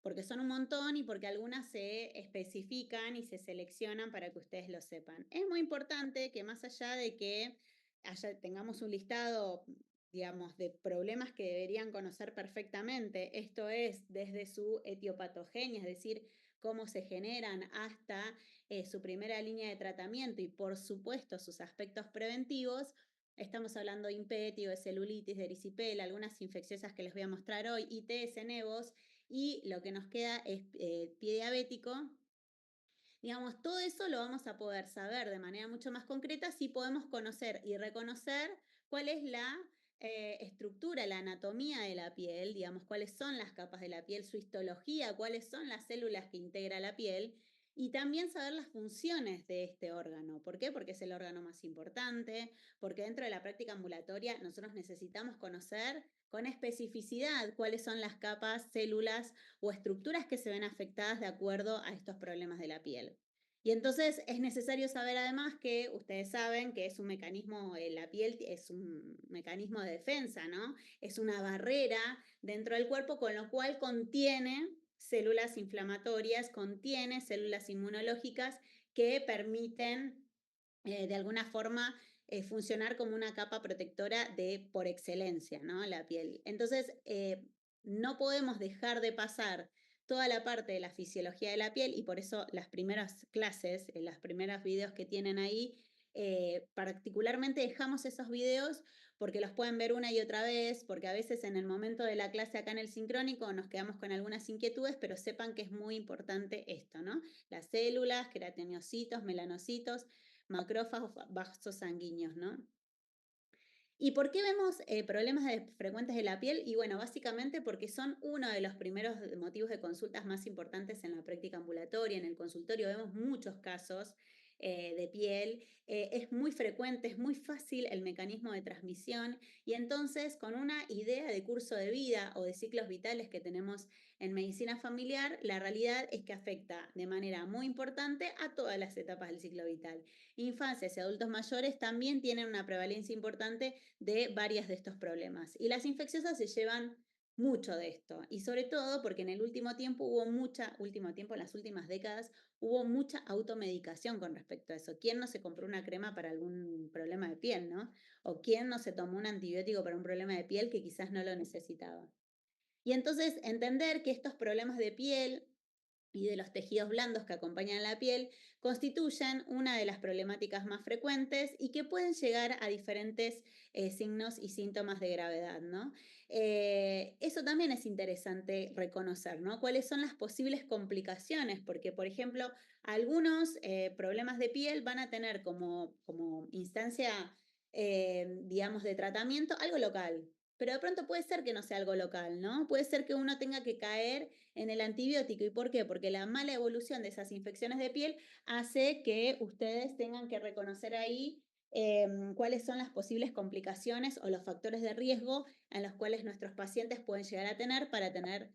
porque son un montón y porque algunas se especifican y se seleccionan para que ustedes lo sepan. Es muy importante que más allá de que tengamos un listado, digamos, de problemas que deberían conocer perfectamente, esto es desde su etiopatogenia, es decir, cómo se generan hasta su primera línea de tratamiento y por supuesto sus aspectos preventivos. Estamos hablando de impétigo, de celulitis, de erisipela, algunas infecciosas que les voy a mostrar hoy, ITS, nevos, y lo que nos queda es pie diabético. Digamos, todo eso lo vamos a poder saber de manera mucho más concreta si podemos conocer y reconocer cuál es la estructura, la anatomía de la piel, digamos, cuáles son las capas de la piel, su histología, cuáles son las células que integra la piel y también saber las funciones de este órgano. ¿Por qué? Porque es el órgano más importante, porque dentro de la práctica ambulatoria nosotros necesitamos conocer con especificidad cuáles son las capas, células o estructuras que se ven afectadas de acuerdo a estos problemas de la piel. Y entonces es necesario saber además que ustedes saben que es un mecanismo, la piel es un mecanismo de defensa, ¿no? Es una barrera dentro del cuerpo con lo cual contiene células inflamatorias, contiene células inmunológicas que permiten de alguna forma funcionar como una capa protectora de por excelencia, ¿no? La piel. Entonces, no podemos dejar de pasar toda la parte de la fisiología de la piel y por eso las primeras clases, las primeros videos que tienen ahí, particularmente dejamos esos videos porque los pueden ver una y otra vez, porque a veces en el momento de la clase acá en el sincrónico nos quedamos con algunas inquietudes, pero sepan que es muy importante esto, ¿no? Las células, queratinocitos, melanocitos, macrófagos, vasos sanguíneos, ¿no? ¿Y por qué vemos problemas frecuentes de la piel? Y bueno, básicamente porque son uno de los primeros motivos de consultas más importantes en la práctica ambulatoria. En el consultorio vemos muchos casos de piel. Es muy frecuente, es muy fácil el mecanismo de transmisión y entonces con una idea de curso de vida o de ciclos vitales que tenemos en medicina familiar, la realidad es que afecta de manera muy importante a todas las etapas del ciclo vital. Infancias y adultos mayores también tienen una prevalencia importante de varias de estos problemas. Y las infecciosas se llevan mucho de esto, y sobre todo porque en el último tiempo en las últimas décadas, hubo mucha automedicación con respecto a eso. ¿Quién no se compró una crema para algún problema de piel, no? O quién no se tomó un antibiótico para un problema de piel que quizás no lo necesitaba. Y entonces entender que estos problemas de piel y de los tejidos blandos que acompañan la piel constituyen una de las problemáticas más frecuentes y que pueden llegar a diferentes signos y síntomas de gravedad, ¿no? Eso también es interesante reconocer, ¿no? ¿Cuáles son las posibles complicaciones? Porque, por ejemplo, algunos problemas de piel van a tener como instancia, digamos, de tratamiento algo local, pero de pronto puede ser que no sea algo local, ¿no? Puede ser que uno tenga que caer en el antibiótico. ¿Y por qué? Porque la mala evolución de esas infecciones de piel hace que ustedes tengan que reconocer ahí cuáles son las posibles complicaciones o los factores de riesgo en los cuales nuestros pacientes pueden llegar a tener para tener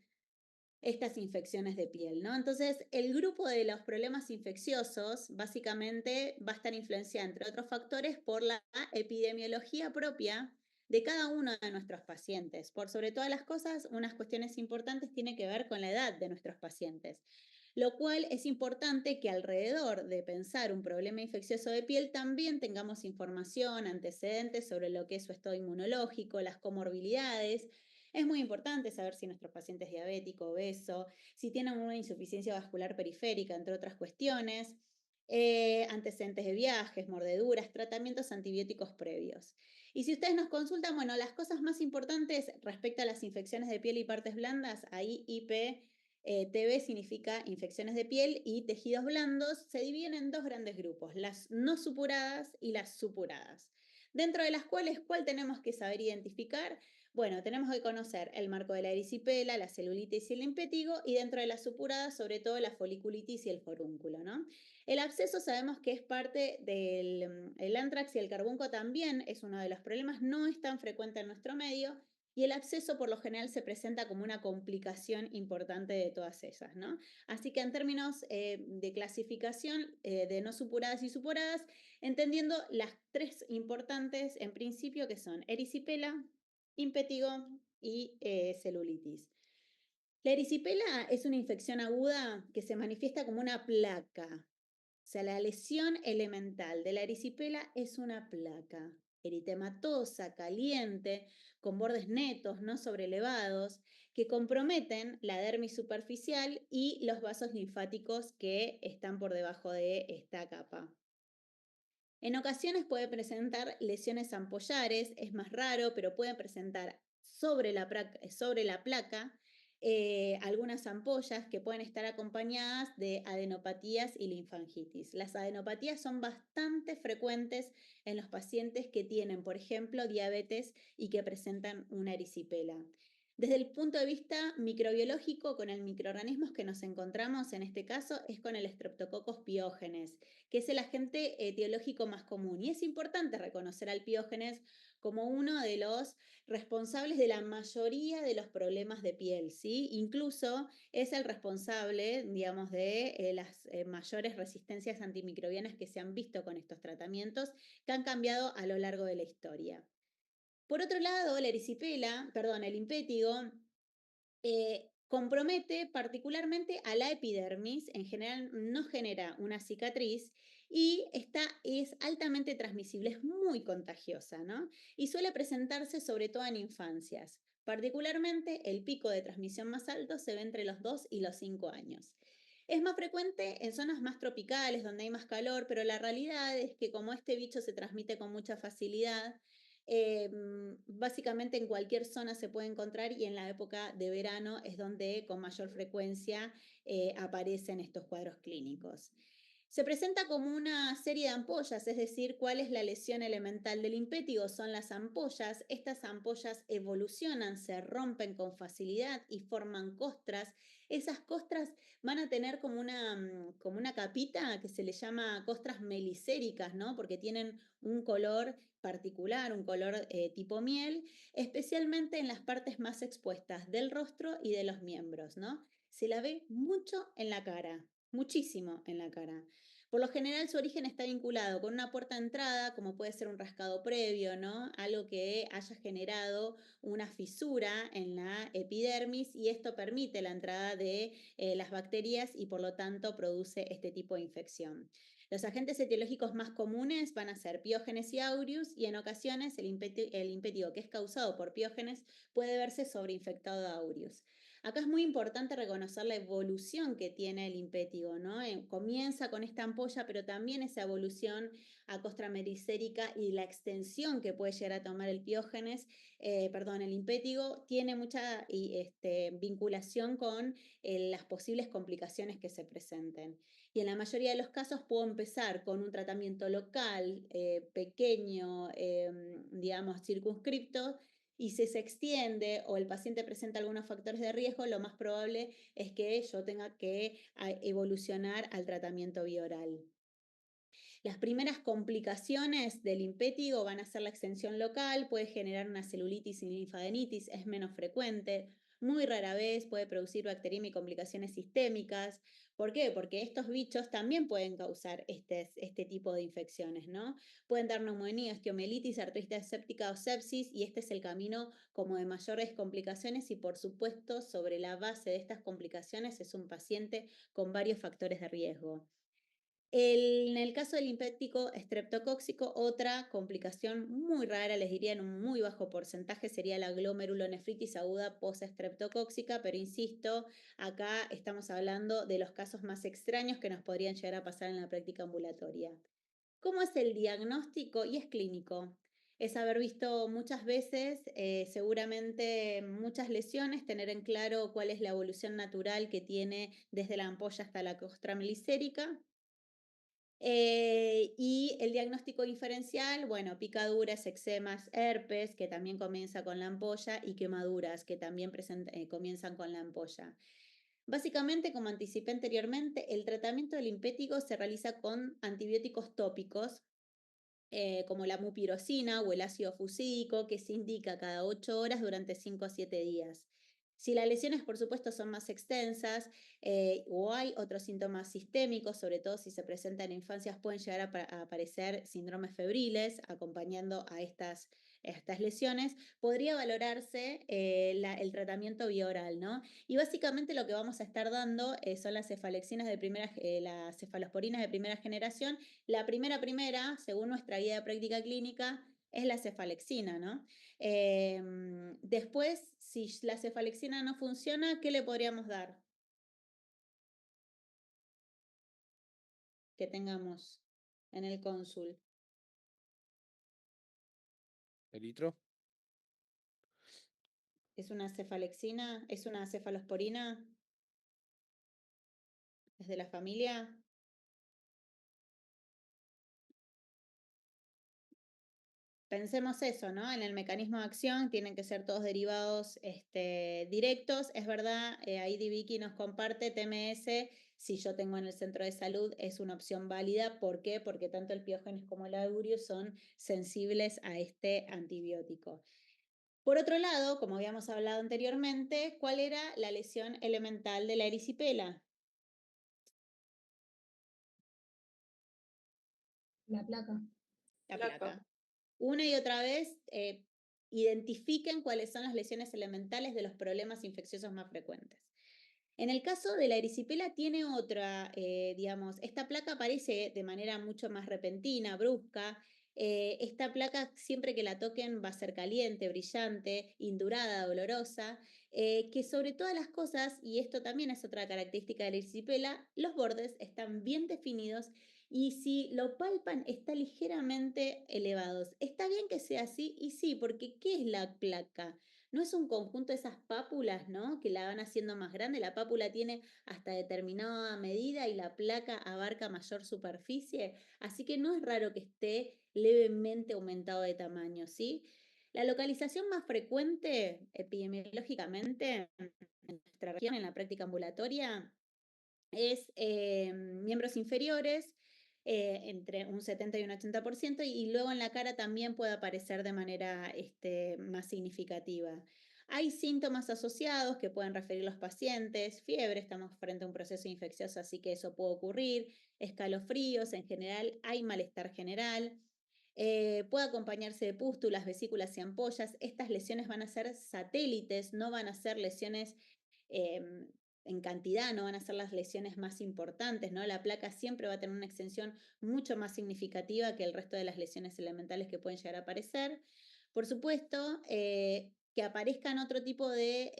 estas infecciones de piel, ¿no? Entonces, el grupo de los problemas infecciosos básicamente va a estar influenciado, entre otros factores, por la epidemiología propia de cada uno de nuestros pacientes. Por sobre todas las cosas, unas cuestiones importantes tienen que ver con la edad de nuestros pacientes, lo cual es importante que alrededor de pensar un problema infeccioso de piel también tengamos información, antecedentes sobre lo que es su estado inmunológico, las comorbilidades. Es muy importante saber si nuestro paciente es diabético, obeso, si tienen una insuficiencia vascular periférica, entre otras cuestiones, antecedentes de viajes, mordeduras, tratamientos antibióticos previos. Y si ustedes nos consultan, bueno, las cosas más importantes respecto a las infecciones de piel y partes blandas, ahí IP, TB significa infecciones de piel y tejidos blandos, se dividen en dos grandes grupos, las no supuradas y las supuradas. Dentro de las cuales, ¿cuál tenemos que saber identificar? Bueno, tenemos que conocer el marco de la erisipela, la celulitis y el impétigo, y dentro de las supuradas, sobre todo la foliculitis y el forúnculo, ¿no? El absceso sabemos que es parte del el antrax y el carbunco también es uno de los problemas, no es tan frecuente en nuestro medio, y el absceso por lo general se presenta como una complicación importante de todas ellas, ¿no? Así que en términos de clasificación de no supuradas y supuradas, entendiendo las tres importantes en principio que son erisipela, impétigo y celulitis. La erisipela es una infección aguda que se manifiesta como una placa. O sea, la lesión elemental de la erisipela es una placa eritematosa, caliente, con bordes netos, no sobrelevados, que comprometen la dermis superficial y los vasos linfáticos que están por debajo de esta capa. En ocasiones puede presentar lesiones ampollares, es más raro, pero puede presentar sobre la placa algunas ampollas que pueden estar acompañadas de adenopatías y linfangitis. Las adenopatías son bastante frecuentes en los pacientes que tienen, por ejemplo, diabetes y que presentan una erisipela. Desde el punto de vista microbiológico, con el microorganismos que nos encontramos en este caso es con el Streptococcus piógenes, que es el agente etiológico más común. Y es importante reconocer al piógenes como uno de los responsables de la mayoría de los problemas de piel, ¿sí? Incluso es el responsable, digamos, de las mayores resistencias antimicrobianas que se han visto con estos tratamientos, que han cambiado a lo largo de la historia. Por otro lado, la erisipela, perdón, el impétigo, compromete particularmente a la epidermis, en general no genera una cicatriz y es altamente transmisible, es muy contagiosa, ¿no? Y suele presentarse sobre todo en infancias. Particularmente el pico de transmisión más alto se ve entre los 2 y los 5 años. Es más frecuente en zonas más tropicales, donde hay más calor, pero la realidad es que como este bicho se transmite con mucha facilidad, básicamente en cualquier zona se puede encontrar y en la época de verano es donde con mayor frecuencia aparecen estos cuadros clínicos. Se presenta como una serie de ampollas, es decir, ¿cuál es la lesión elemental del impétigo? Son las ampollas. Estas ampollas evolucionan, se rompen con facilidad y forman costras. Esas costras van a tener como una capita que se le llama costras melicéricas, ¿no? Porque tienen un color particular, un color tipo miel, especialmente en las partes más expuestas del rostro y de los miembros, ¿no? Se la ve mucho en la cara, muchísimo en la cara. Por lo general su origen está vinculado con una puerta de entrada, como puede ser un rascado previo, ¿no? Algo que haya generado una fisura en la epidermis y esto permite la entrada de las bacterias y por lo tanto produce este tipo de infección. Los agentes etiológicos más comunes van a ser piógenes y aureus y en ocasiones el impétigo que es causado por piógenes puede verse sobreinfectado de aureus. Acá es muy importante reconocer la evolución que tiene el impétigo, ¿no? Comienza con esta ampolla, pero también esa evolución a costra mericérica y la extensión que puede llegar a tomar el piógenes, el impétigo, tiene mucha vinculación con las posibles complicaciones que se presenten. Y en la mayoría de los casos puedo empezar con un tratamiento local, pequeño, digamos, circunscripto, y si se extiende o el paciente presenta algunos factores de riesgo, lo más probable es que yo tenga que evolucionar al tratamiento bioral. Las primeras complicaciones del impétigo van a ser la extensión local, puede generar una celulitis y linfadenitis, es menos frecuente, muy rara vez puede producir bacteriemia y complicaciones sistémicas. ¿Por qué? Porque estos bichos también pueden causar este tipo de infecciones, ¿no? Pueden dar neumonía, osteomielitis, artritis séptica o sepsis y este es el camino como de mayores complicaciones y por supuesto sobre la base de estas complicaciones es un paciente con varios factores de riesgo. En el caso del infectico estreptocóxico, otra complicación muy rara, les diría en un muy bajo porcentaje, sería la glomerulonefritis aguda postestreptocóxica, pero insisto, acá estamos hablando de los casos más extraños que nos podrían llegar a pasar en la práctica ambulatoria. ¿Cómo es el diagnóstico? Y es clínico. Es haber visto muchas veces, seguramente muchas lesiones, tener en claro cuál es la evolución natural que tiene desde la ampolla hasta la costra melicérica, y el diagnóstico diferencial, bueno, picaduras, eczemas, herpes, que también comienza con la ampolla, y quemaduras, que también comienzan con la ampolla. Básicamente, como anticipé anteriormente, el tratamiento del impétigo se realiza con antibióticos tópicos, como la mupirocina o el ácido fusídico, que se indica cada 8 horas durante 5 a 7 días. Si las lesiones, por supuesto, son más extensas o hay otros síntomas sistémicos, sobre todo si se presentan en infancias, pueden llegar a aparecer síndromes febriles acompañando a estas estas lesiones, podría valorarse el tratamiento bioral, ¿no? Y básicamente lo que vamos a estar dando son las cefalexinas de las cefalosporinas de primera generación. La primera, según nuestra guía de práctica clínica, es la cefalexina, ¿no? Después, si la cefalexina no funciona, ¿qué le podríamos dar? Que tengamos en el cónsul. ¿El litro? ¿Es una cefalexina? ¿Es una cefalosporina? ¿Es de la familia? Pensemos eso, ¿no? En el mecanismo de acción tienen que ser todos derivados directos. Es verdad, ahí Vicky nos comparte TMS, si yo tengo en el centro de salud, es una opción válida. ¿Por qué? Porque tanto el piógenes como el augurio son sensibles a este antibiótico. Por otro lado, como habíamos hablado anteriormente, ¿cuál era la lesión elemental de la erisipela? La placa. La placa. Una y otra vez, identifiquen cuáles son las lesiones elementales de los problemas infecciosos más frecuentes. En el caso de la erisipela tiene otra, digamos, esta placa aparece de manera mucho más repentina, brusca. Esta placa siempre que la toquen va a ser caliente, brillante, indurada, dolorosa, que sobre todas las cosas, y esto también es otra característica de la erisipela, los bordes están bien definidos y si lo palpan está ligeramente elevados. Está bien que sea así y sí, porque ¿qué es la placa? No es un conjunto de esas pápulas, ¿no? Que la van haciendo más grande. La pápula tiene hasta determinada medida y la placa abarca mayor superficie. Así que no es raro que esté levemente aumentado de tamaño, ¿sí? La localización más frecuente epidemiológicamente en nuestra región, en la práctica ambulatoria, es miembros inferiores, entre un 70 y un 80%, y luego en la cara también puede aparecer de manera más significativa. Hay síntomas asociados que pueden referir los pacientes, fiebre, estamos frente a un proceso infeccioso, así que eso puede ocurrir, escalofríos, en general hay malestar general, puede acompañarse de pústulas, vesículas y ampollas. Estas lesiones van a ser satélites, no van a ser lesiones en cantidad, no van a ser las lesiones más importantes, ¿no? La placa siempre va a tener una extensión mucho más significativa que el resto de las lesiones elementales que pueden llegar a aparecer. Por supuesto, que aparezcan otro tipo de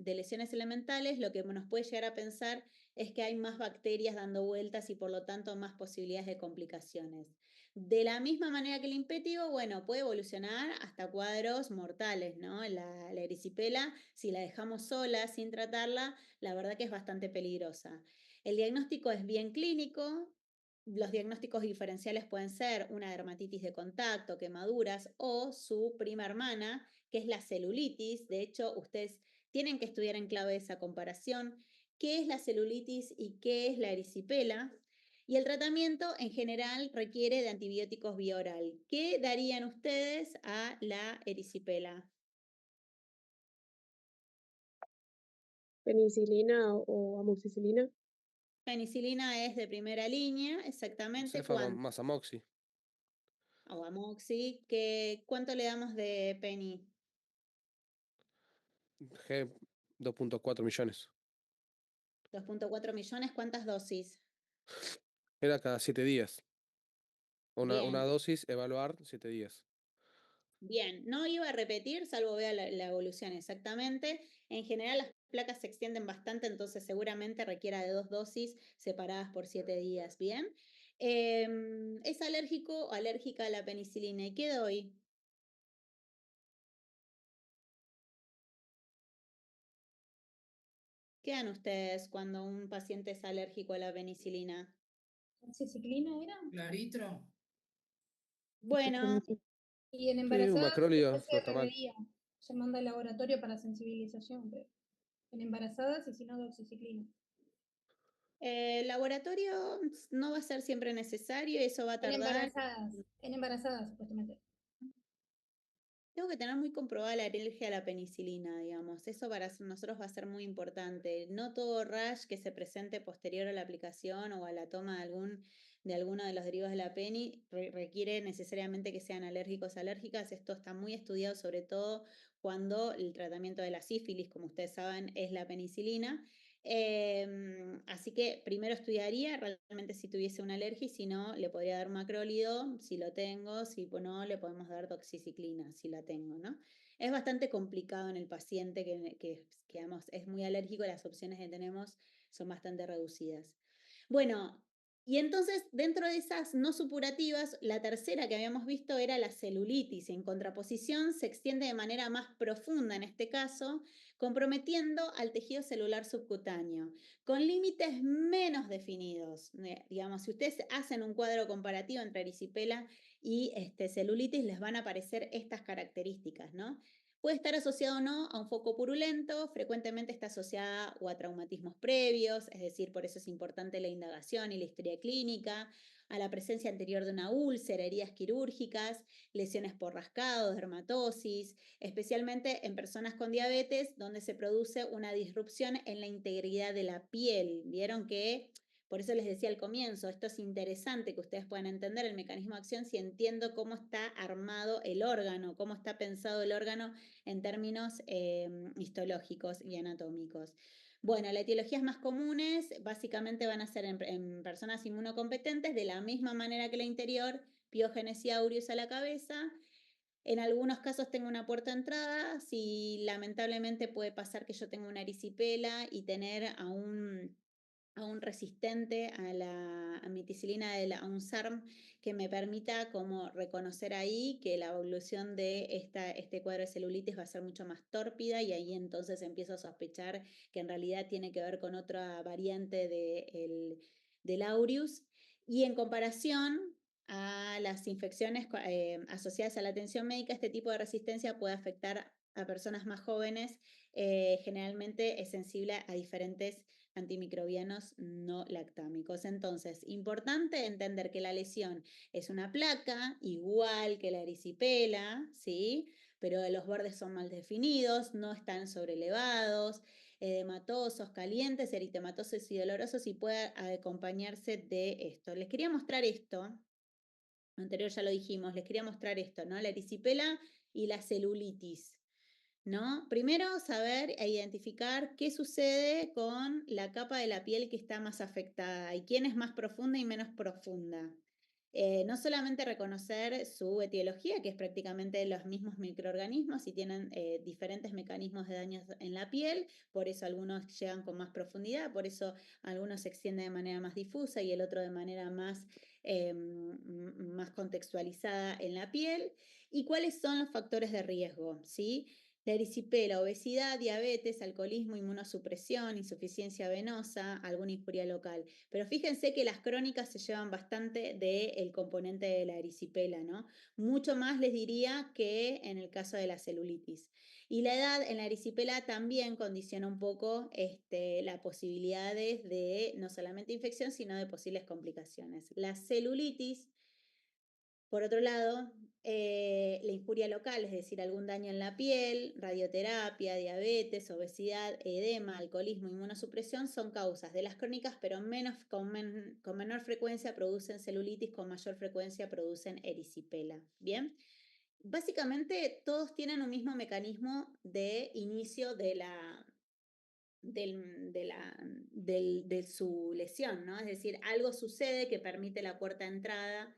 lesiones elementales, lo que nos puede llegar a pensar es que hay más bacterias dando vueltas y por lo tanto más posibilidades de complicaciones. De la misma manera que el impétigo, bueno, puede evolucionar hasta cuadros mortales, ¿no? La erisipela, si la dejamos sola, sin tratarla, la verdad que es bastante peligrosa. El diagnóstico es bien clínico. Los diagnósticos diferenciales pueden ser una dermatitis de contacto, quemaduras o su prima hermana, que es la celulitis. De hecho, ustedes tienen que estudiar en clave esa comparación. ¿Qué es la celulitis y qué es la erisipela? Y el tratamiento en general requiere de antibióticos vía oral. ¿Qué darían ustedes a la erisipela? Penicilina o amoxicilina. Penicilina es de primera línea, exactamente. Cefa ¿Cuánto? más amoxi. O amoxi. ¿Cuánto le damos de peni? G 2.4 millones. 2.4 millones. ¿Cuántas dosis? Era cada 7 días. Una Bien. dosis, evaluar 7 días. Bien, no iba a repetir, salvo vea la evolución exactamente. En general las placas se extienden bastante, entonces seguramente requiera de 2 dosis separadas por 7 días. Bien. ¿Es alérgico o alérgica a la penicilina? ¿Y qué doy? ¿Qué dan ustedes cuando un paciente es alérgico a la penicilina? ¿Oxiciclina era? Claritro. Bueno, Y en Sí, un embarazadas macróleo después no se está mal. RBI, se manda al laboratorio para sensibilización, pero en embarazadas y si no, doxiciclina. el laboratorio no va a ser siempre necesario, eso va a tardar. En embarazadas, supuestamente. Tengo que tener muy comprobada la alergia a la penicilina, digamos. Eso para nosotros va a ser muy importante. No todo rash que se presente posterior a la aplicación o a la toma de algún de alguno de los derivados de la peni requiere necesariamente que sean alérgicos o alérgicas. Esto está muy estudiado, sobre todo cuando el tratamiento de la sífilis, como ustedes saben, es la penicilina. Así que primero estudiaría realmente si tuviese una alergia y si no, le podría dar macrólido, si lo tengo, si no, le podemos dar doxiciclina, si la tengo, ¿no? Es bastante complicado en el paciente que digamos, es muy alérgico, las opciones que tenemos son bastante reducidas. Bueno, y entonces dentro de esas no supurativas, la tercera que habíamos visto era la celulitis. En contraposición se extiende de manera más profunda en este caso, comprometiendo al tejido celular subcutáneo, con límites menos definidos. Digamos, si ustedes hacen un cuadro comparativo entre erisipela y celulitis, les van a aparecer estas características, ¿no? Puede estar asociado o no a un foco purulento, frecuentemente está asociada o a traumatismos previos, es decir, por eso es importante la indagación y la historia clínica, a la presencia anterior de una úlcera, heridas quirúrgicas, lesiones por rascado, dermatosis, especialmente en personas con diabetes, donde se produce una disrupción en la integridad de la piel. Vieron que, por eso les decía al comienzo, esto es interesante que ustedes puedan entender el mecanismo de acción si entiendo cómo está armado el órgano, cómo está pensado el órgano en términos histológicos y anatómicos. Bueno, las etiologías más comunes básicamente van a ser en personas inmunocompetentes, de la misma manera que la anterior, piógenes aureus a la cabeza. En algunos casos tengo una puerta de entrada, si lamentablemente puede pasar que yo tenga una erisipela y tener a un resistente a la ameticilina, a un SARM que me permita como reconocer ahí que la evolución de este cuadro de celulitis va a ser mucho más tórpida y ahí entonces empiezo a sospechar que en realidad tiene que ver con otra variante del aureus. Y en comparación a las infecciones asociadas a la atención médica, este tipo de resistencia puede afectar a personas más jóvenes, generalmente es sensible a diferentes antimicrobianos no lactámicos. Entonces, importante entender que la lesión es una placa, igual que la erisipela, ¿sí? Pero los bordes son mal definidos, no están sobrelevados, edematosos, calientes, eritematosos y dolorosos, y puede acompañarse de esto. Les quería mostrar esto, anterior ya lo dijimos, les quería mostrar esto, ¿no? La erisipela y la celulitis. ¿No? Primero, saber e identificar qué sucede con la capa de la piel que está más afectada y quién es más profunda y menos profunda. No solamente reconocer su etiología, que es prácticamente los mismos microorganismos y tienen diferentes mecanismos de daño en la piel, por eso algunos llegan con más profundidad, por eso algunos se extienden de manera más difusa y el otro de manera más contextualizada en la piel. ¿Y cuáles son los factores de riesgo? ¿Sí? La erisipela, obesidad, diabetes, alcoholismo, inmunosupresión, insuficiencia venosa, alguna injuria local. Pero fíjense que las crónicas se llevan bastante del componente de la erisipela, ¿no? Mucho más les diría que en el caso de la celulitis. Y la edad en la erisipela también condiciona un poco las posibilidades de no solamente infección, sino de posibles complicaciones. La celulitis, por otro lado, la injuria local, es decir, algún daño en la piel, radioterapia, diabetes, obesidad, edema, alcoholismo, inmunosupresión son causas de las crónicas, pero con menor frecuencia producen celulitis, con mayor frecuencia producen erisipela. ¿Bien? Básicamente todos tienen un mismo mecanismo de inicio de su lesión, ¿no? Es decir, algo sucede que permite la puerta de entrada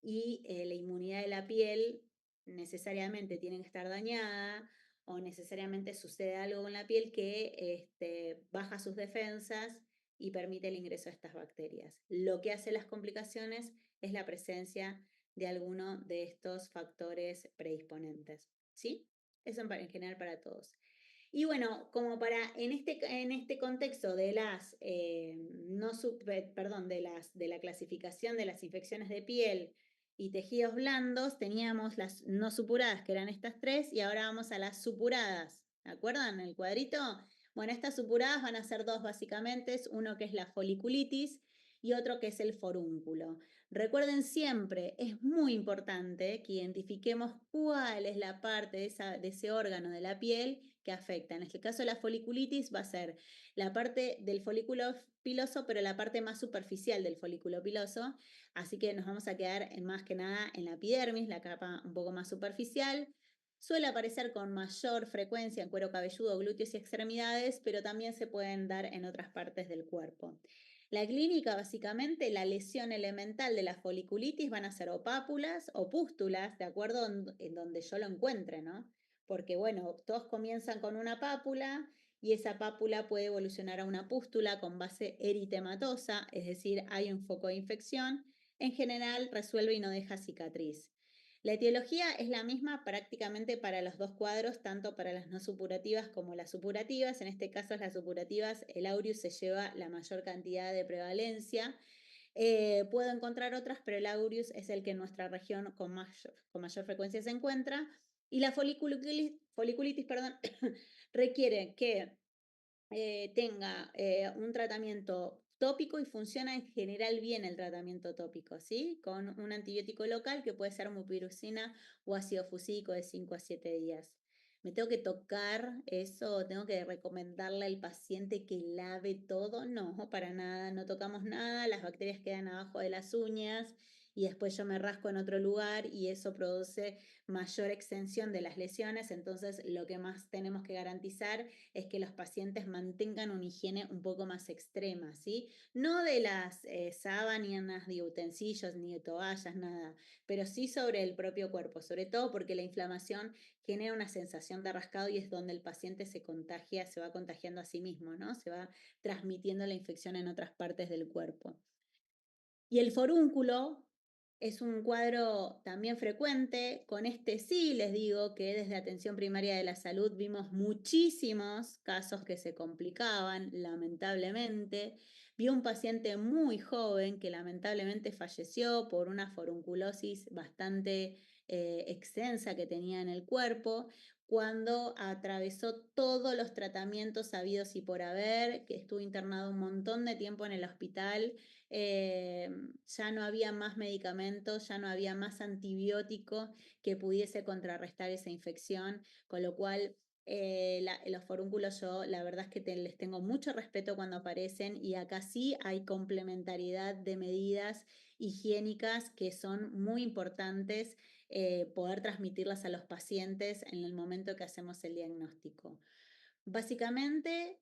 y la inmunidad de la piel necesariamente tiene que estar dañada o necesariamente sucede algo con la piel que baja sus defensas y permite el ingreso de estas bacterias. Lo que hace las complicaciones es la presencia de alguno de estos factores predisponentes, ¿sí? Eso en general para todos. Y bueno, como para en este contexto de de la clasificación de las infecciones de piel y tejidos blandos, teníamos las no supuradas, que eran estas tres, y ahora vamos a las supuradas. ¿De acuerdo? En el cuadrito. Bueno, estas supuradas van a ser dos básicamente, uno que es la foliculitis y otro que es el forúnculo. Recuerden siempre, es muy importante que identifiquemos cuál es la parte de ese órgano de la piel que afecta. En este caso, la foliculitis va a ser la parte del folículo piloso, pero la parte más superficial del folículo piloso. Así que nos vamos a quedar más que nada en la epidermis, la capa un poco más superficial. Suele aparecer con mayor frecuencia en cuero cabelludo, glúteos y extremidades, pero también se pueden dar en otras partes del cuerpo. La clínica, básicamente, la lesión elemental de la foliculitis van a ser o pápulas o pústulas, de acuerdo en donde yo lo encuentre, ¿no? Porque, bueno, todos comienzan con una pápula y esa pápula puede evolucionar a una pústula con base eritematosa, es decir, hay un foco de infección. En general, resuelve y no deja cicatriz. La etiología es la misma prácticamente para los dos cuadros, tanto para las no supurativas como las supurativas. En este caso, las supurativas, el aureus se lleva la mayor cantidad de prevalencia. Puedo encontrar otras, pero el aureus es el que en nuestra región con mayor frecuencia se encuentra. Y la foliculitis requiere que tenga un tratamiento tópico y funciona en general bien el tratamiento tópico, ¿sí? Con un antibiótico local que puede ser mupirocina o ácido fusílico de 5 a 7 días. ¿Me tengo que tocar eso? ¿Tengo que recomendarle al paciente que lave todo? No, para nada, no tocamos nada, las bacterias quedan abajo de las uñas y después yo me rasco en otro lugar y eso produce mayor extensión de las lesiones. Entonces, lo que más tenemos que garantizar es que los pacientes mantengan una higiene un poco más extrema, ¿sí? No de las sábanas, ni utensilios, ni de toallas, nada, pero sí sobre el propio cuerpo, sobre todo porque la inflamación genera una sensación de rascado y es donde el paciente se contagia, se va contagiando a sí mismo, ¿no? Se va transmitiendo la infección en otras partes del cuerpo. Y el forúnculo es un cuadro también frecuente. Con este sí les digo que desde Atención Primaria de la Salud vimos muchísimos casos que se complicaban, lamentablemente. Vi un paciente muy joven que lamentablemente falleció por una forunculosis bastante extensa que tenía en el cuerpo, cuando atravesó todos los tratamientos habidos y por haber, que estuvo internado un montón de tiempo en el hospital. Ya no había más medicamentos, ya no había más antibiótico que pudiese contrarrestar esa infección, con lo cual los forúnculos yo la verdad es que les tengo mucho respeto cuando aparecen y acá sí hay complementariedad de medidas higiénicas que son muy importantes poder transmitirlas a los pacientes en el momento que hacemos el diagnóstico. Básicamente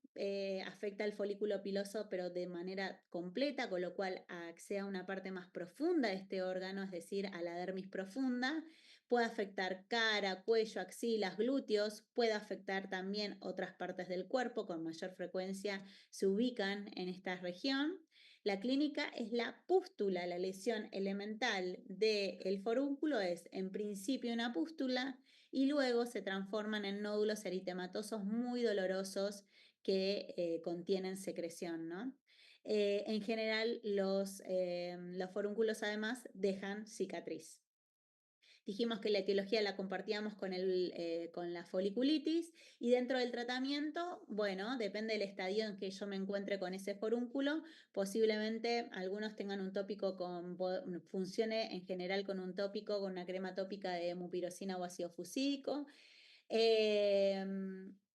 afecta al folículo piloso pero de manera completa, con lo cual accede a una parte más profunda de este órgano, es decir, a la dermis profunda. Puede afectar cara, cuello, axilas, glúteos, puede afectar también otras partes del cuerpo, con mayor frecuencia se ubican en esta región. La clínica es la pústula, la lesión elemental del forúnculo es en principio una pústula, y luego se transforman en nódulos eritematosos muy dolorosos que contienen secreción, ¿no? En general, los forúnculos además dejan cicatriz. Dijimos que la etiología la compartíamos con la foliculitis y dentro del tratamiento, bueno, depende del estadio en que yo me encuentre con ese forúnculo, posiblemente algunos tengan un tópico funcione en general con un tópico, con una crema tópica de mupirocina o ácido fusílico,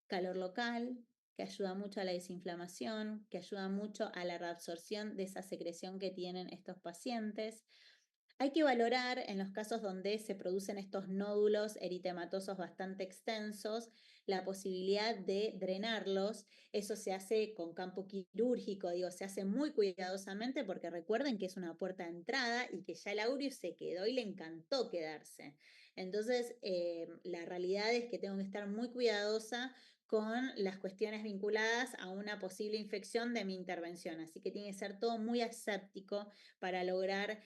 calor local, que ayuda mucho a la desinflamación, que ayuda mucho a la reabsorción de esa secreción que tienen estos pacientes. Hay que valorar en los casos donde se producen estos nódulos eritematosos bastante extensos la posibilidad de drenarlos. Eso se hace con campo quirúrgico, digo, se hace muy cuidadosamente porque recuerden que es una puerta de entrada y que ya el aureus se quedó y le encantó quedarse. Entonces, la realidad es que tengo que estar muy cuidadosa con las cuestiones vinculadas a una posible infección de mi intervención. Así que tiene que ser todo muy aséptico para lograr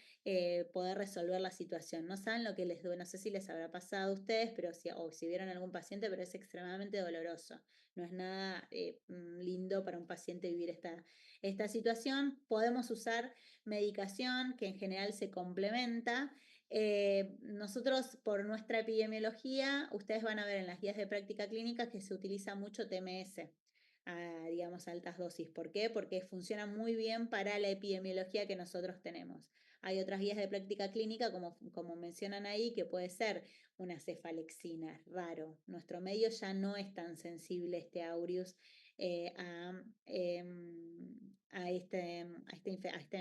poder resolver la situación. No saben lo que les duele, no sé si les habrá pasado a ustedes, pero si vieron algún paciente, pero es extremadamente doloroso. No es nada lindo para un paciente vivir esta situación. Podemos usar medicación que en general se complementa. Nosotros, por nuestra epidemiología, ustedes van a ver en las guías de práctica clínica que se utiliza mucho TMS, digamos, altas dosis. ¿Por qué? Porque funciona muy bien para la epidemiología que nosotros tenemos. Hay otras guías de práctica clínica, como mencionan ahí, que puede ser una cefalexina, es raro. Nuestro medio ya no es tan sensible, este aureus, a este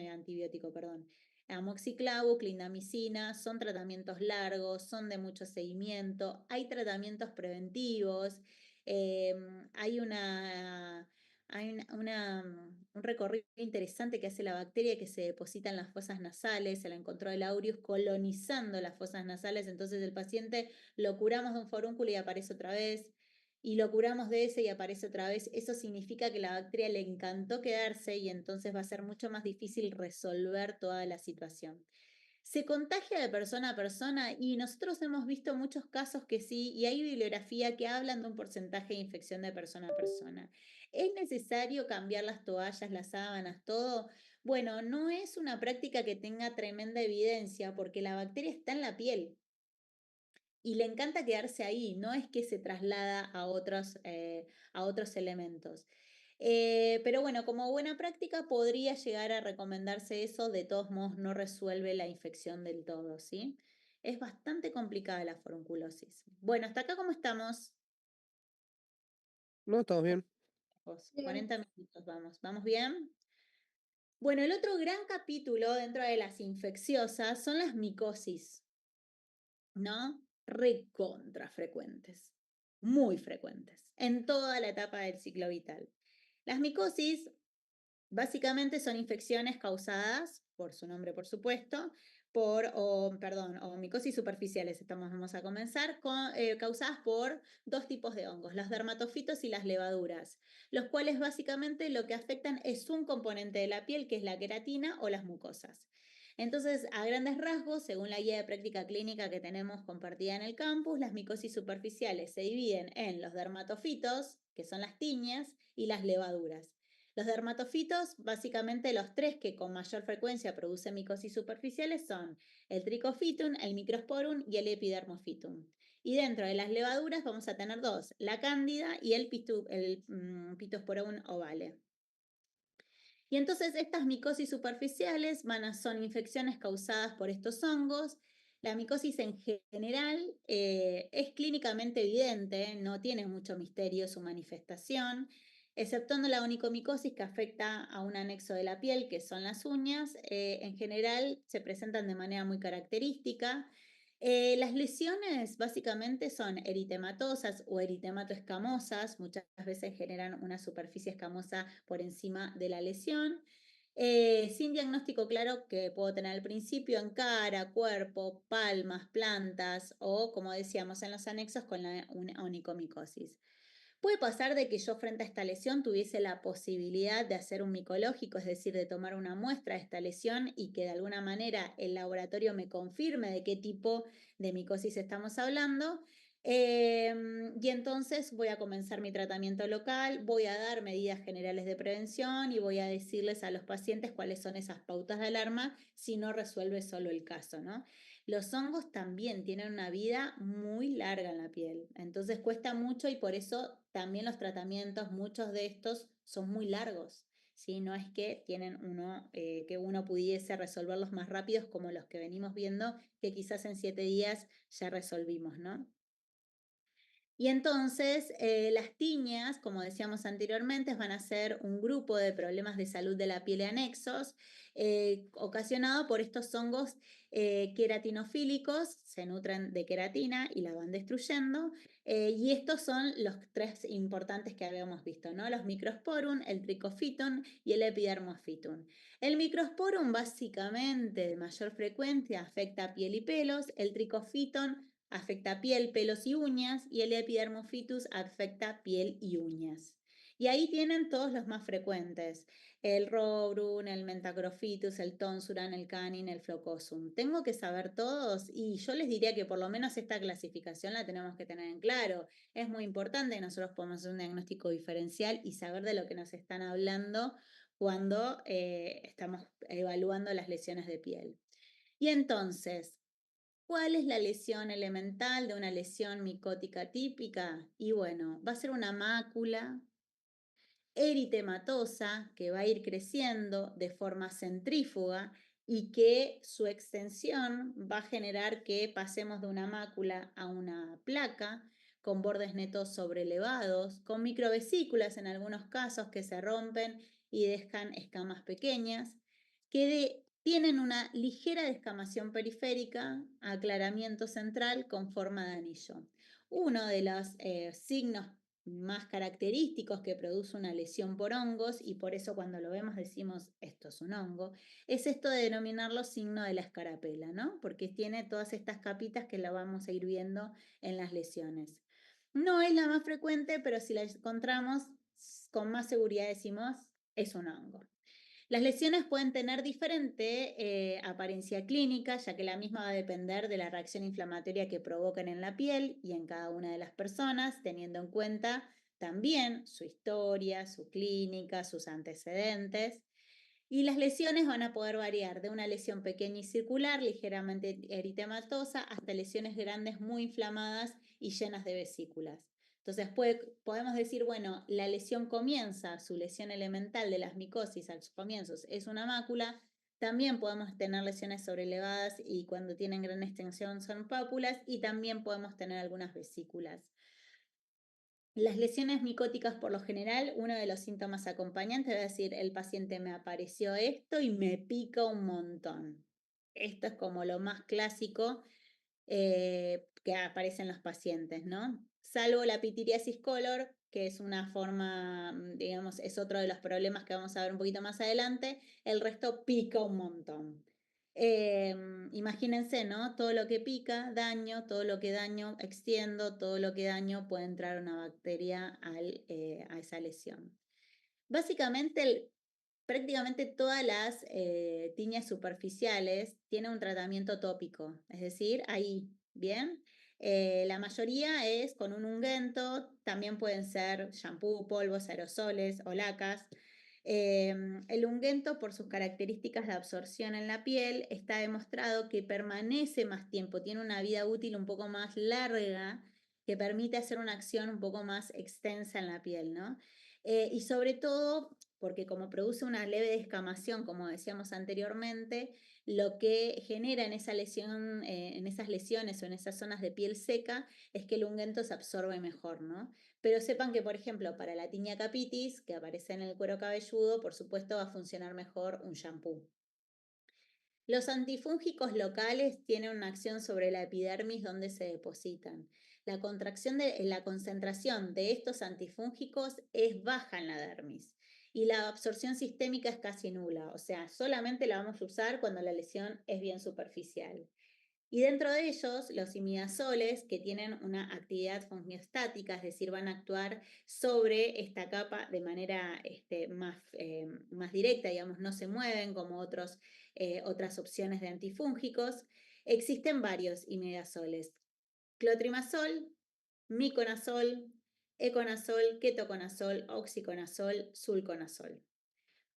antibiótico, perdón. Amoxiclavo, clindamicina, son tratamientos largos, son de mucho seguimiento, hay tratamientos preventivos, hay un recorrido interesante que hace la bacteria que se deposita en las fosas nasales. Se la encontró el aureus colonizando las fosas nasales, entonces el paciente lo curamos de un forúnculo y aparece otra vez, y lo curamos de ese y aparece otra vez. Eso significa que la bacteria le encantó quedarse y entonces va a ser mucho más difícil resolver toda la situación. Se contagia de persona a persona y nosotros hemos visto muchos casos que sí, y hay bibliografía que hablan de un porcentaje de infección de persona a persona. ¿Es necesario cambiar las toallas, las sábanas, todo? Bueno, no es una práctica que tenga tremenda evidencia porque la bacteria está en la piel y le encanta quedarse ahí, no es que se traslada a otros elementos. Pero bueno, como buena práctica podría llegar a recomendarse eso, de todos modos no resuelve la infección del todo, ¿sí? Es bastante complicada la forunculosis. Bueno, hasta acá, ¿cómo estamos? No, estamos bien. Bien. 40 minutos, ¿vamos bien? Bueno, el otro gran capítulo dentro de las infecciosas son las micosis, ¿no? Recontra frecuentes, muy frecuentes, en toda la etapa del ciclo vital. Las micosis básicamente son infecciones causadas, por su nombre por supuesto, o micosis superficiales, vamos a comenzar, causadas por dos tipos de hongos, los dermatofitos y las levaduras, los cuales básicamente lo que afectan es un componente de la piel, que es la queratina o las mucosas. Entonces, a grandes rasgos, según la guía de práctica clínica que tenemos compartida en el campus, las micosis superficiales se dividen en los dermatofitos, que son las tiñas, y las levaduras. Los dermatofitos, básicamente los tres que con mayor frecuencia producen micosis superficiales son el trichofitum, el microsporum y el epidermofitum. Y dentro de las levaduras vamos a tener dos, la cándida y el Pittosporum ovale. Y entonces estas micosis superficiales son infecciones causadas por estos hongos. La micosis en general es clínicamente evidente, no tiene mucho misterio su manifestación, exceptuando la onicomicosis, que afecta a un anexo de la piel, que son las uñas. En general se presentan de manera muy característica. Las lesiones básicamente son eritematosas o eritematoescamosas, muchas veces generan una superficie escamosa por encima de la lesión, sin diagnóstico claro que puedo tener al principio en cara, cuerpo, palmas, plantas o, como decíamos en los anexos, con la onicomicosis. Puede pasar de que yo frente a esta lesión tuviese la posibilidad de hacer un micológico, es decir, de tomar una muestra de esta lesión y que de alguna manera el laboratorio me confirme de qué tipo de micosis estamos hablando. Y entonces voy a comenzar mi tratamiento local, voy a dar medidas generales de prevención y voy a decirles a los pacientes cuáles son esas pautas de alarma si no resuelve solo el caso, ¿no? Los hongos también tienen una vida muy larga en la piel, entonces cuesta mucho y por eso también los tratamientos, muchos de estos son muy largos, ¿sí? No es que tienen que uno pudiese resolverlos más rápidos como los que venimos viendo, que quizás en 7 días ya resolvimos, ¿no? Y entonces las tiñas, como decíamos anteriormente, van a ser un grupo de problemas de salud de la piel y anexos ocasionado por estos hongos queratinofílicos, se nutren de queratina y la van destruyendo. Y estos son los tres importantes que habíamos visto, ¿no? Los microsporum, el trichofitum y el epidermofitum. El microsporum básicamente de mayor frecuencia afecta piel y pelos, el trichofitum afecta piel, pelos y uñas, y el epidermofitus afecta piel y uñas. Y ahí tienen todos los más frecuentes, el rubrum, el mentacrophytus, el tonsuran, el canin, el flocosum. Tengo que saber todos y yo les diría que por lo menos esta clasificación la tenemos que tener en claro. Es muy importante que nosotros podamos hacer un diagnóstico diferencial y saber de lo que nos están hablando cuando estamos evaluando las lesiones de piel. Y entonces, ¿cuál es la lesión elemental de una lesión micótica típica? Y bueno, va a ser una mácula eritematosa que va a ir creciendo de forma centrífuga y que su extensión va a generar que pasemos de una mácula a una placa con bordes netos sobrelevados, con microvesículas en algunos casos que se rompen y dejan escamas pequeñas, que tienen una ligera descamación periférica, aclaramiento central con forma de anillo. Uno de los signos más característicos que produce una lesión por hongos, y por eso cuando lo vemos decimos esto es un hongo, es esto de denominarlo signo de la escarapela, ¿no? Porque tiene todas estas capitas que la vamos a ir viendo en las lesiones. No es la más frecuente, pero si la encontramos, con más seguridad decimos es un hongo. Las lesiones pueden tener diferente apariencia clínica, ya que la misma va a depender de la reacción inflamatoria que provocan en la piel y en cada una de las personas, teniendo en cuenta también su historia, su clínica, sus antecedentes. Y las lesiones van a poder variar de una lesión pequeña y circular, ligeramente eritematosa, hasta lesiones grandes muy inflamadas y llenas de vesículas. Entonces podemos decir, bueno, la lesión comienza, su lesión elemental de las micosis a sus comienzos es una mácula. También podemos tener lesiones sobrelevadas y cuando tienen gran extensión son pápulas, y también podemos tener algunas vesículas. Las lesiones micóticas, por lo general, uno de los síntomas acompañantes va a decir, el paciente me apareció esto y me pica un montón. Esto es como lo más clásico que aparece en los pacientes, ¿no? Salvo la pitiriasis color, que es una forma, digamos, es otro de los problemas que vamos a ver un poquito más adelante, el resto pica un montón. Imagínense, ¿no? Todo lo que pica, daño, todo lo que daño, extiendo, todo lo que daño puede entrar una bacteria a esa lesión. Básicamente, prácticamente todas las tiñas superficiales tienen un tratamiento tópico, es decir, ahí, ¿bien? La mayoría es con un ungüento, también pueden ser shampoo, polvos, aerosoles o lacas. El ungüento, por sus características de absorción en la piel, está demostrado que permanece más tiempo, tiene una vida útil un poco más larga, que permite hacer una acción un poco más extensa en la piel, ¿no? Y sobre todo, porque como produce una leve descamación, como decíamos anteriormente, lo que genera en esa lesión, en esas lesiones o en esas zonas de piel seca, es que el ungüento se absorbe mejor, ¿no? Pero sepan que, por ejemplo, para la tinea capitis, que aparece en el cuero cabelludo, por supuesto va a funcionar mejor un shampoo. Los antifúngicos locales tienen una acción sobre la epidermis donde se depositan. La concentración de estos antifúngicos es baja en la dermis y la absorción sistémica es casi nula, o sea, solamente la vamos a usar cuando la lesión es bien superficial. Y dentro de ellos, los imidazoles, que tienen una actividad fungiostática, es decir, van a actuar sobre esta capa de manera más directa, digamos, no se mueven como otras opciones de antifúngicos. Existen varios imidazoles: clotrimazol, miconazol, econazol, ketoconazol, oxiconazol, sulconazol.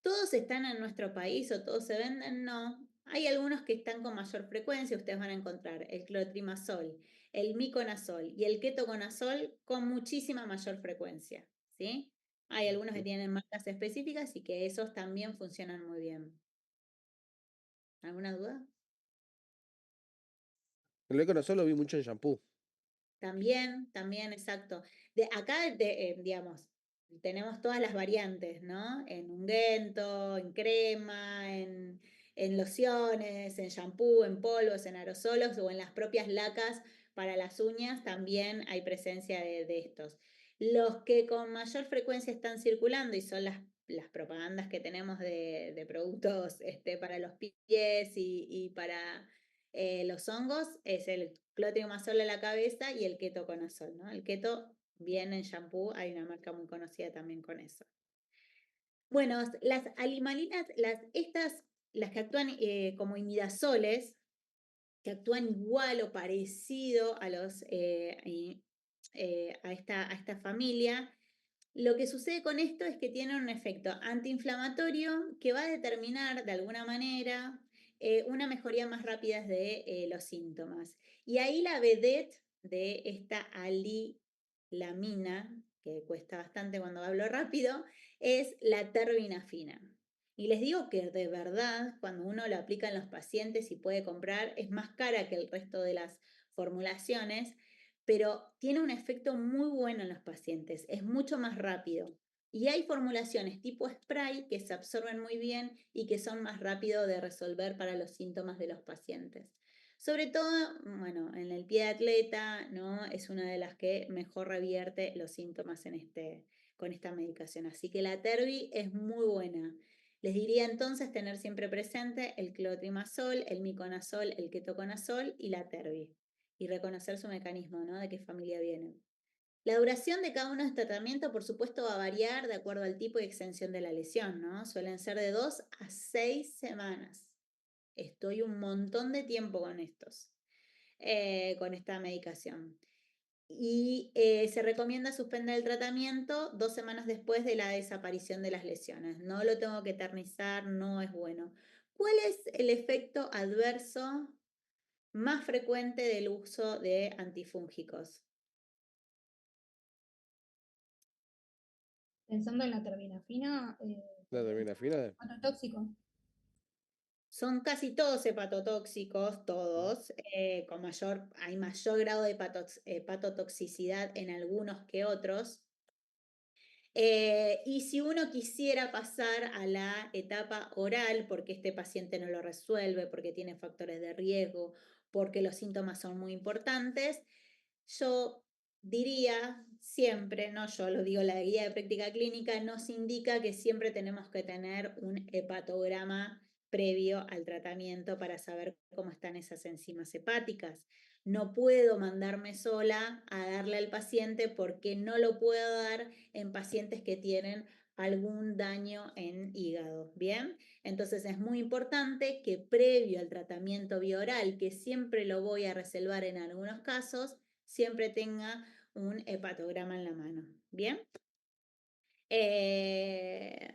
¿Todos están en nuestro país o todos se venden? No. Hay algunos que están con mayor frecuencia. Ustedes van a encontrar el clotrimazol, el miconazol y el ketoconazol con muchísima mayor frecuencia, ¿sí? Hay algunos que tienen marcas específicas y que esos también funcionan muy bien. ¿Alguna duda? El Econazol lo vi mucho en shampoo. También, exacto. Acá, digamos, tenemos todas las variantes, ¿no? En ungüento, en crema, en lociones, en shampoo, en polvos, en aerosolos o en las propias lacas para las uñas, también hay presencia de estos. Los que con mayor frecuencia están circulando y son las propagandas que tenemos de productos para los pies y para los hongos es el clotrimazol a la cabeza y el ketoconazol, ¿no? El keto viene en shampoo, hay una marca muy conocida también con eso. Bueno, las alimalinas, las que actúan como imidazoles, que actúan igual o parecido a esta familia, lo que sucede con esto es que tienen un efecto antiinflamatorio que va a determinar de alguna manera una mejoría más rápida de los síntomas. Y ahí la vedette de esta alilamina, que cuesta bastante cuando hablo rápido, es la terbinafina. Y les digo que de verdad, cuando uno lo aplica en los pacientes y puede comprar, es más cara que el resto de las formulaciones, pero tiene un efecto muy bueno en los pacientes, es mucho más rápido. Y hay formulaciones tipo spray que se absorben muy bien y que son más rápido de resolver para los síntomas de los pacientes. Sobre todo, bueno, en el pie de atleta, ¿no? Es una de las que mejor revierte los síntomas con esta medicación. Así que la Terbi es muy buena. Les diría entonces tener siempre presente el clotrimazol, el miconazol, el ketoconazol y la Terbi. Y reconocer su mecanismo, ¿no? De qué familia vienen. La duración de cada uno de estos tratamientos, por supuesto, va a variar de acuerdo al tipo y extensión de la lesión, ¿no? Suelen ser de 2 a 6 semanas. Estoy un montón de tiempo con esta medicación. Y se recomienda suspender el tratamiento 2 semanas después de la desaparición de las lesiones. No lo tengo que eternizar, no es bueno. ¿Cuál es el efecto adverso más frecuente del uso de antifúngicos? Pensando en la terbinafina, La terminafina. tóxico. Son casi todos hepatotóxicos, todos, hay mayor grado de hepatotoxicidad en algunos que otros. Y si uno quisiera pasar a la etapa oral, porque este paciente no lo resuelve, porque tiene factores de riesgo, porque los síntomas son muy importantes, yo diría siempre, no yo lo digo, la guía de práctica clínica nos indica que siempre tenemos que tener un hepatograma previo al tratamiento para saber cómo están esas enzimas hepáticas. No puedo mandarme sola a darle al paciente porque no lo puedo dar en pacientes que tienen algún daño en hígado, ¿bien? Entonces es muy importante que previo al tratamiento bioral, que siempre lo voy a reservar en algunos casos, siempre tenga un hepatograma en la mano, ¿bien?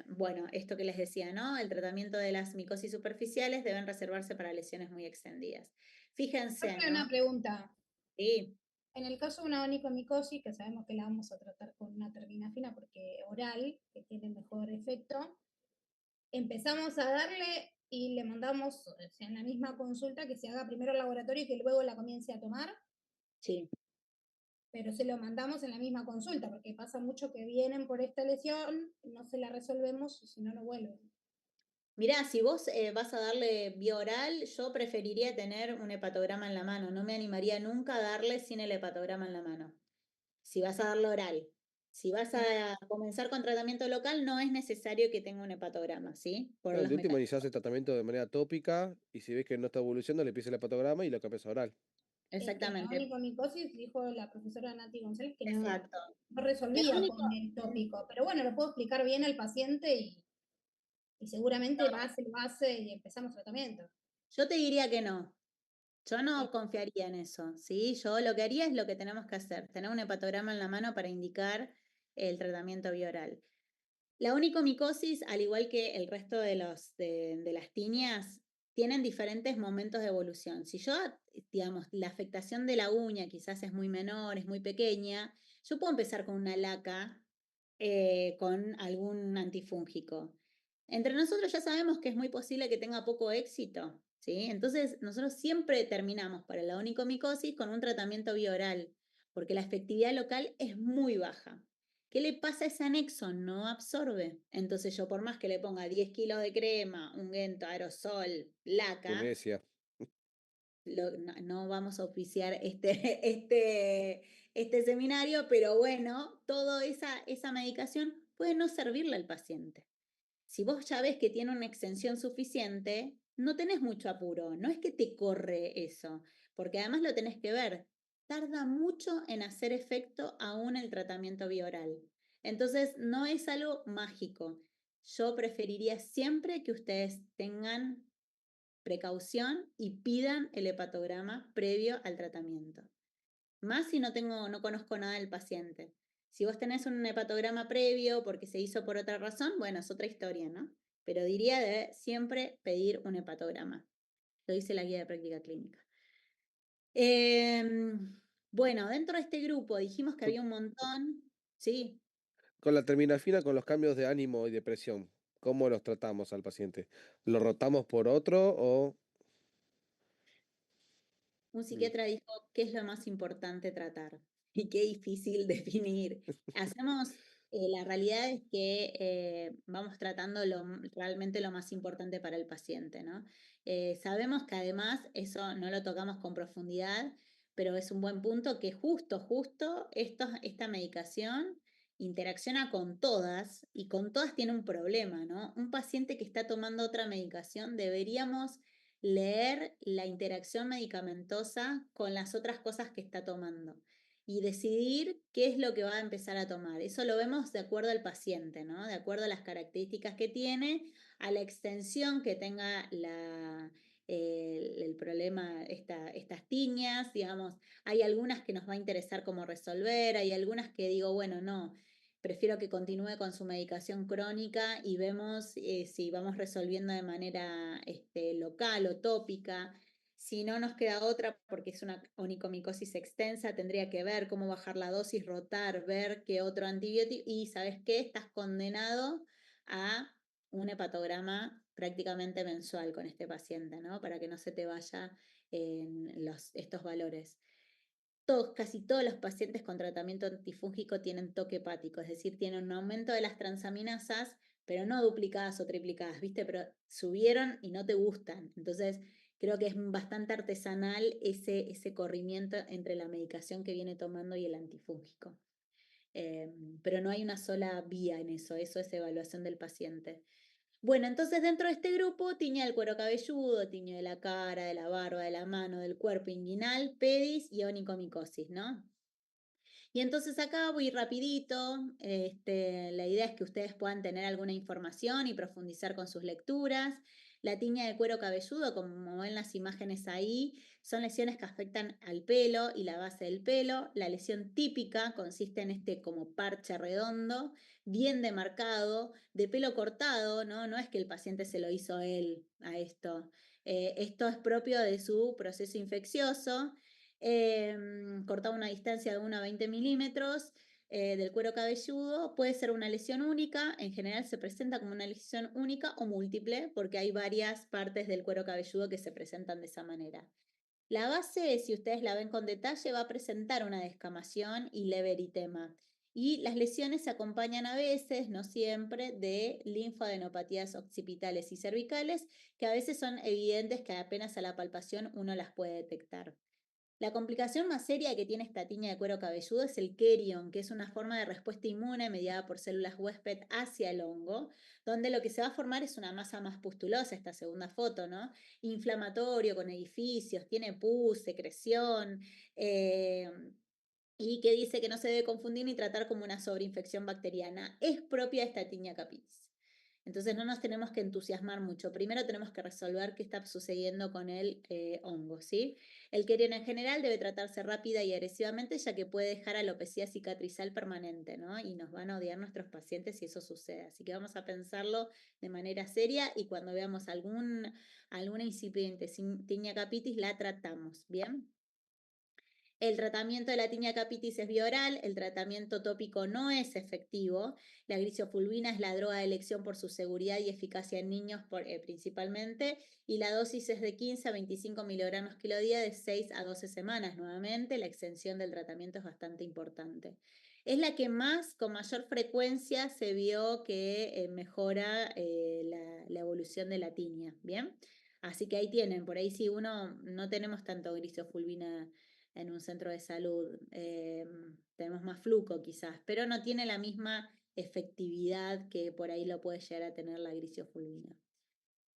Bueno, esto que les decía, ¿no? El tratamiento de las micosis superficiales deben reservarse para lesiones muy extendidas. Fíjense, Siempre ¿no? una pregunta. Sí, En el caso de una onicomicosis, que sabemos que la vamos a tratar con una terbinafina porque oral, que tiene mejor efecto, empezamos a darle y le mandamos, o sea, en la misma consulta, que se haga primero el laboratorio y que luego la comience a tomar, sí. pero se lo mandamos en la misma consulta, porque pasa mucho que vienen por esta lesión, no se la resolvemos y si no, no vuelven. Mirá, si vos vas a darle vía oral, yo preferiría tener un hepatograma en la mano. No me animaría nunca a darle sin el hepatograma en la mano. Si vas a darle oral. Si vas a comenzar con tratamiento local, no es necesario que tenga un hepatograma, ¿sí? Por Claro, los de último mecanismos. iniciás el tratamiento de manera tópica y si ves que no está evolucionando, le pides el hepatograma y lo cambias a oral. En la Exactamente. onicomicosis dijo la profesora Nati González que no, Exacto. no El resolvía único, con el tópico, pero bueno, lo puedo explicar bien al paciente y seguramente lo hace y empezamos tratamiento. yo te diría que no. Yo Sí. no confiaría en eso, ¿sí? Yo lo que haría es lo que tenemos que hacer, tener un hepatograma en la mano para indicar el tratamiento bioral. La onicomicosis, al igual que el resto de las tiñas, tienen diferentes momentos de evolución. Si yo, digamos, la afectación de la uña quizás es muy menor, es muy pequeña, yo puedo empezar con una laca, con algún antifúngico. Entre nosotros ya sabemos que es muy posible que tenga poco éxito, ¿sí? Entonces, nosotros siempre terminamos para la onicomicosis con un tratamiento bioral, porque la efectividad local es muy baja. ¿Qué le pasa a ese anexo? No absorbe. Entonces yo por más que le ponga 10 kilos de crema, ungüento, aerosol, Qué laca, necia. no vamos a oficiar este seminario, pero bueno, toda esa medicación puede no servirle al paciente. Si vos ya ves que tiene una extensión suficiente, no tenés mucho apuro, no es que te corre eso, porque además lo tenés que ver, tarda mucho en hacer efecto aún el tratamiento bioral. Entonces, no es algo mágico. Yo preferiría siempre que ustedes tengan precaución y pidan el hepatograma previo al tratamiento. Más si no conozco nada del paciente. Si vos tenés un hepatograma previo porque se hizo por otra razón, bueno, es otra historia, ¿no? Pero diría de siempre pedir un hepatograma. Lo dice la guía de práctica clínica. Bueno, dentro de este grupo dijimos que Con, había un montón, sí, con la terminafina, con los cambios de ánimo y depresión. ¿cómo los tratamos al paciente? ¿Lo rotamos por otro o...? Un psiquiatra dijo, ¿qué es lo más importante tratar? Y qué difícil definir. La realidad es que vamos tratando realmente lo más importante para el paciente, ¿no? Sabemos que además eso no lo tocamos con profundidad, pero es un buen punto que justo esta medicación interacciona con todas y con todas tiene un problema, ¿no? Un paciente que está tomando otra medicación deberíamos leer la interacción medicamentosa con las otras cosas que está tomando y decidir qué es lo que va a empezar a tomar. Eso lo vemos de acuerdo al paciente, ¿no? De acuerdo a las características que tiene, a la extensión que tenga el problema, estas tiñas, digamos, hay algunas que nos va a interesar cómo resolver, hay algunas que digo, bueno, no, prefiero que continúe con su medicación crónica y vemos si vamos resolviendo de manera local o tópica. Si no nos queda otra, porque es una onicomicosis extensa, tendría que ver cómo bajar la dosis, rotar, ver qué otro antibiótico. Y ¿sabes qué? Estás condenado a un hepatograma prácticamente mensual con este paciente, ¿no? Para que no se te vaya estos valores. Casi todos los pacientes con tratamiento antifúngico tienen toque hepático, es decir, tienen un aumento de las transaminasas, pero no duplicadas o triplicadas, ¿viste? Pero subieron y no te gustan. Entonces, creo que es bastante artesanal ese corrimiento entre la medicación que viene tomando y el antifúngico. Pero no hay una sola vía en eso es evaluación del paciente. Bueno, entonces dentro de este grupo, tiña del cuero cabelludo, tiño de la cara, de la barba, de la mano, del cuerpo inguinal, pedis y onicomicosis, ¿no? Y entonces acá voy rapidito, la idea es que ustedes puedan tener alguna información y profundizar con sus lecturas. La tiña de cuero cabelludo, como ven las imágenes ahí, son lesiones que afectan al pelo y la base del pelo. La lesión típica consiste en como parche redondo, bien demarcado, de pelo cortado, ¿no? No es que el paciente se lo hizo él a esto. Esto es propio de su proceso infeccioso. Cortado a una distancia de 1 a 20 milímetros del cuero cabelludo. Puede ser una lesión única, en general se presenta como una lesión única o múltiple, porque hay varias partes del cuero cabelludo que se presentan de esa manera. La base, si ustedes la ven con detalle, va a presentar una descamación y leve eritema. Y las lesiones se acompañan a veces, no siempre, de linfadenopatías occipitales y cervicales, que a veces son evidentes que apenas a la palpación uno las puede detectar. La complicación más seria que tiene esta tiña de cuero cabelludo es el querion, que es una forma de respuesta inmune mediada por células huésped hacia el hongo, donde lo que se va a formar es una masa más pustulosa, esta segunda foto, ¿no? Inflamatorio, con edificios, tiene pus, secreción, y que dice que no se debe confundir ni tratar como una sobreinfección bacteriana. Es propia de esta tiña capitis. Entonces no nos tenemos que entusiasmar mucho. Primero tenemos que resolver qué está sucediendo con el hongo, ¿sí? El querion en general debe tratarse rápida y agresivamente, ya que puede dejar alopecia cicatrizal permanente, ¿no? Y nos van a odiar nuestros pacientes si eso sucede. Así que vamos a pensarlo de manera seria y cuando veamos alguna incipiente tiña capitis, la tratamos, ¿bien? El tratamiento de la tiña capitis es vía oral, el tratamiento tópico no es efectivo. La grisofulvina es la droga de elección por su seguridad y eficacia en niños principalmente, y la dosis es de 15 a 25 miligramos kilo día de 6 a 12 semanas. Nuevamente, la extensión del tratamiento es bastante importante. Es la que con mayor frecuencia se vio que mejora la evolución de la tiña, ¿bien? Así que ahí tienen, por ahí si uno no tenemos tanto grisofulvina en un centro de salud. Tenemos más fluco quizás, pero no tiene la misma efectividad que por ahí lo puede llegar a tener la grisofulvina.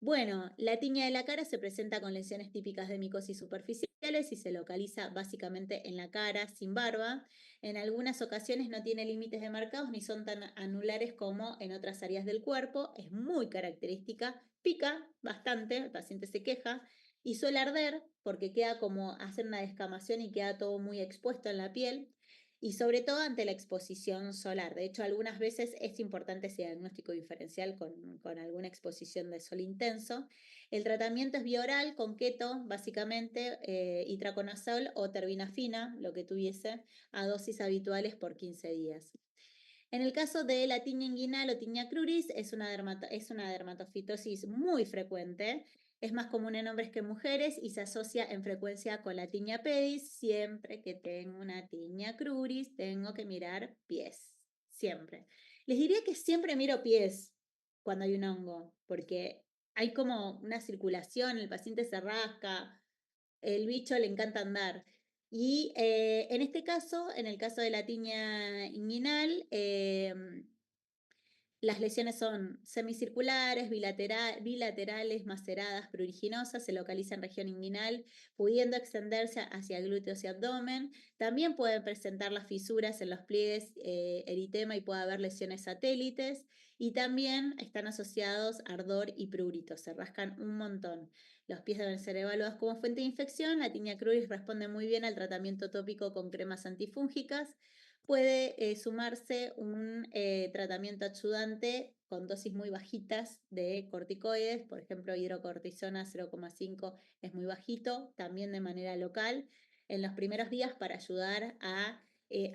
Bueno, la tiña de la cara se presenta con lesiones típicas de micosis superficiales y se localiza básicamente en la cara, sin barba. En algunas ocasiones no tiene límites demarcados ni son tan anulares como en otras áreas del cuerpo. Es muy característica, pica bastante, el paciente se queja y suele arder porque queda como hacer una descamación y queda todo muy expuesto en la piel. Y sobre todo ante la exposición solar. De hecho, algunas veces es importante ese diagnóstico diferencial con alguna exposición de sol intenso. El tratamiento es vía oral con keto, básicamente, itraconazol o terbinafina, lo que tuviese, a dosis habituales por 15 días. En el caso de la tiña inguinal o tiña cruris, es una dermatofitosis muy frecuente. Es más común en hombres que en mujeres y se asocia en frecuencia con la tiña pedis. Siempre que tengo una tiña cruris, tengo que mirar pies. Siempre. Les diría que siempre miro pies cuando hay un hongo, porque hay como una circulación, el paciente se rasca, el bicho le encanta andar. Y en este caso, en el caso de la tiña inguinal, las lesiones son semicirculares, bilaterales, maceradas, pruriginosas, se localizan en región inguinal, pudiendo extenderse hacia glúteos y abdomen. También pueden presentar las fisuras en los pliegues, eritema y puede haber lesiones satélites. Y también están asociados ardor y prurito, se rascan un montón. Los pies deben ser evaluados como fuente de infección. La tiña cruris responde muy bien al tratamiento tópico con cremas antifúngicas. Puede sumarse un tratamiento ayudante con dosis muy bajitas de corticoides, por ejemplo, hidrocortisona 0,5 es muy bajito, también de manera local, en los primeros días para ayudar a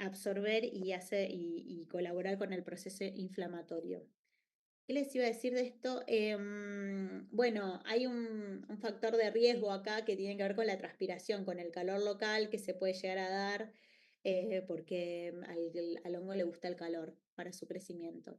absorber y colaborar con el proceso inflamatorio. ¿Qué les iba a decir de esto? Bueno, hay un factor de riesgo acá que tiene que ver con la transpiración, con el calor local que se puede llegar a dar porque al hongo le gusta el calor para su crecimiento.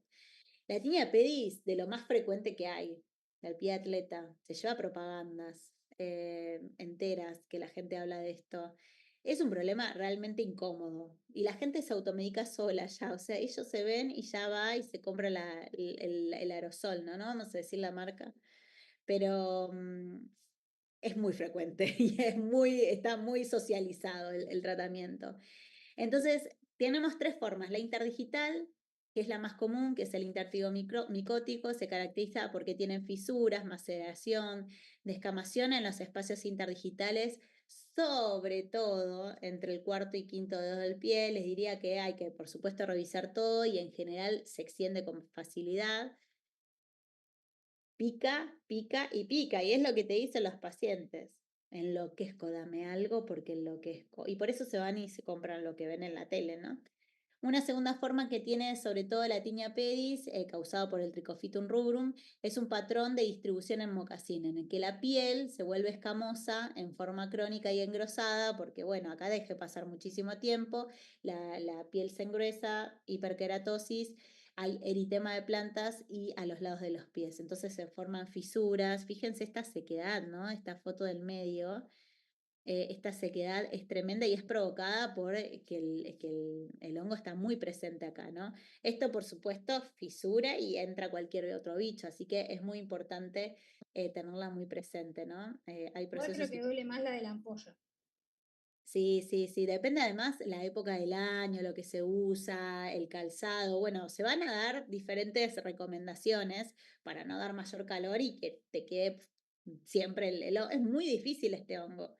La tiña pedis, de lo más frecuente que hay, del pie de atleta, se lleva propagandas enteras que la gente habla de esto. Es un problema realmente incómodo y la gente se automedica sola ya, o sea, ellos se ven y ya va y se compra el aerosol, ¿no? No vamos a decir la marca, pero es muy frecuente y está muy socializado el tratamiento. Entonces, tenemos tres formas. La interdigital, que es la más común, que es el intertigo micótico, se caracteriza porque tienen fisuras, maceración, descamación en los espacios interdigitales, sobre todo entre el cuarto y quinto dedo del pie. Les diría que hay que, por supuesto, revisar todo y en general se extiende con facilidad. Pica, pica y pica, y es lo que te dicen los pacientes. Enloquezco, dame algo porque enloquezco. Y por eso se van y se compran lo que ven en la tele, ¿no? Una segunda forma que tiene sobre todo la tiña pedis, causada por el Trichophytum rubrum, es un patrón de distribución en mocasín, en el que la piel se vuelve escamosa en forma crónica y engrosada, porque bueno, acá deje pasar muchísimo tiempo, la piel se engruesa, hiperkeratosis, hay eritema de plantas y a los lados de los pies, entonces se forman fisuras. Fíjense esta sequedad, ¿no? Esta foto del medio. Esta sequedad es tremenda y es provocada por que el hongo está muy presente acá, ¿no? Esto, por supuesto, fisura y entra cualquier otro bicho, así que es muy importante tenerla muy presente, ¿no? Hay Igual creo procesos. que duele más la de la ampolla. Sí, sí, sí, depende además la época del año, lo que se usa, el calzado. Bueno, se van a dar diferentes recomendaciones para no dar mayor calor y que te quede siempre Es muy difícil este hongo,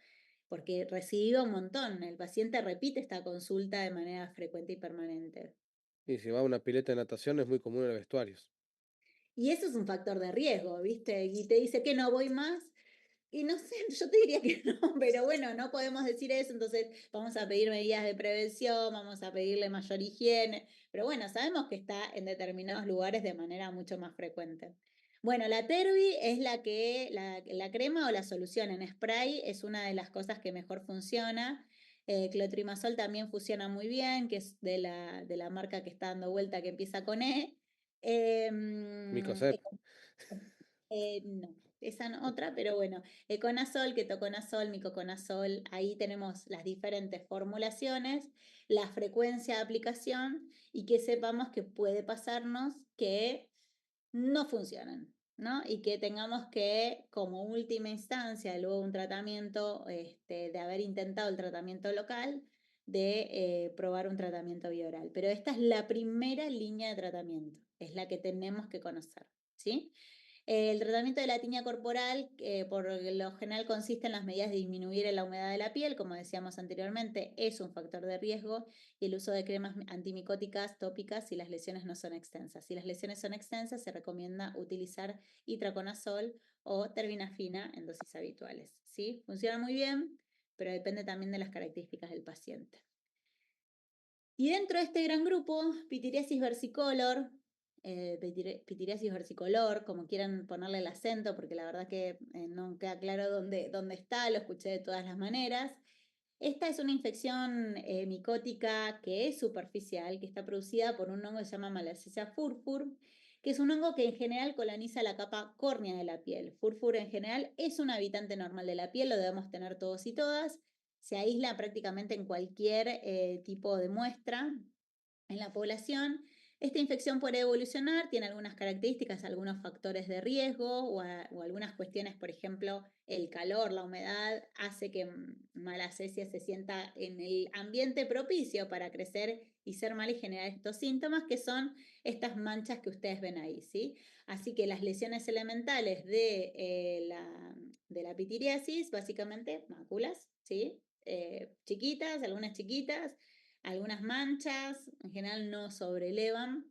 porque recibe un montón. El paciente repite esta consulta de manera frecuente y permanente. Y si va a una pileta de natación es muy común en los vestuarios. Y eso es un factor de riesgo, ¿viste? Y te dice que no voy más. Y no sé, yo te diría que no, pero bueno, no podemos decir eso, entonces vamos a pedir medidas de prevención, vamos a pedirle mayor higiene, pero bueno, sabemos que está en determinados lugares de manera mucho más frecuente. Bueno, la Terbi es la crema o la solución en spray es una de las cosas que mejor funciona. Clotrimazol también funciona muy bien, que es de la marca que está dando vuelta que empieza con E. Micocep. No, esa no, otra, pero bueno, Econazol, ketoconazol, micoconazol, ahí tenemos las diferentes formulaciones, la frecuencia de aplicación y que sepamos que puede pasarnos que no funcionan, ¿no? Y que tengamos que, como última instancia, luego un tratamiento, de haber intentado el tratamiento local, de probar un tratamiento bioral. Pero esta es la primera línea de tratamiento, es la que tenemos que conocer, ¿sí? El tratamiento de la tiña corporal, por lo general consiste en las medidas de disminuir la humedad de la piel, como decíamos anteriormente, es un factor de riesgo, y el uso de cremas antimicóticas tópicas si las lesiones no son extensas. Si las lesiones son extensas, se recomienda utilizar itraconazol o terbinafina en dosis habituales, ¿sí? Funciona muy bien, pero depende también de las características del paciente. Y dentro de este gran grupo, Pityriasis versicolor, Pityriasis versicolor, como quieran ponerle el acento, porque la verdad que no queda claro dónde está, lo escuché de todas las maneras. Esta es una infección micótica que es superficial, que está producida por un hongo que se llama Malassezia furfur, que es un hongo que en general coloniza la capa córnea de la piel. Furfur en general es un habitante normal de la piel, lo debemos tener todos y todas. Se aísla prácticamente en cualquier tipo de muestra en la población. Esta infección puede evolucionar, tiene algunas características, algunos factores de riesgo o algunas cuestiones, por ejemplo, el calor, la humedad, hace que Malassezia se sienta en el ambiente propicio para crecer y ser mal y generar estos síntomas, que son estas manchas que ustedes ven ahí, ¿sí? Así que las lesiones elementales de la pitiriasis, básicamente máculas, ¿sí? Chiquitas, algunas manchas, en general no sobrelevan,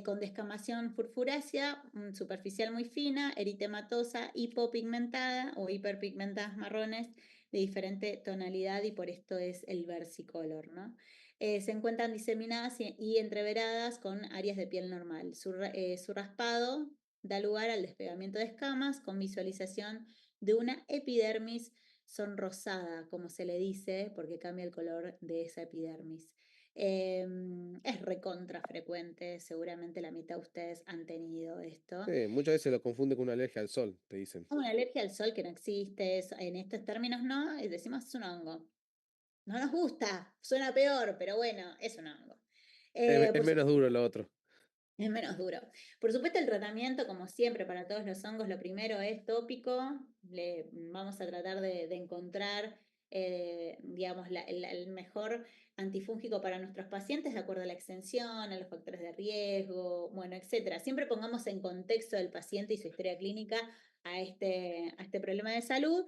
con descamación furfurácea, superficial muy fina, eritematosa, hipopigmentada o hiperpigmentadas marrones de diferente tonalidad, y por esto es el versicolor, ¿no? Se encuentran diseminadas y entreveradas con áreas de piel normal. Su raspado da lugar al despegamiento de escamas con visualización de una epidermis sonrosada, como se le dice, porque cambia el color de esa epidermis. Es recontra frecuente, seguramente la mitad de ustedes han tenido esto. Sí, muchas veces lo confunde con una alergia al sol, te dicen. Una alergia al sol que no existe, en estos términos no, y decimos es un hongo. No nos gusta, suena peor, pero bueno, es un hongo. Es menos duro lo otro. Es menos duro. Por supuesto, el tratamiento, como siempre, para todos los hongos, lo primero es tópico. Vamos a tratar de encontrar, digamos, el mejor antifúngico para nuestros pacientes de acuerdo a la extensión, a los factores de riesgo, bueno, etcétera. Siempre pongamos en contexto del paciente y su historia clínica a este problema de salud.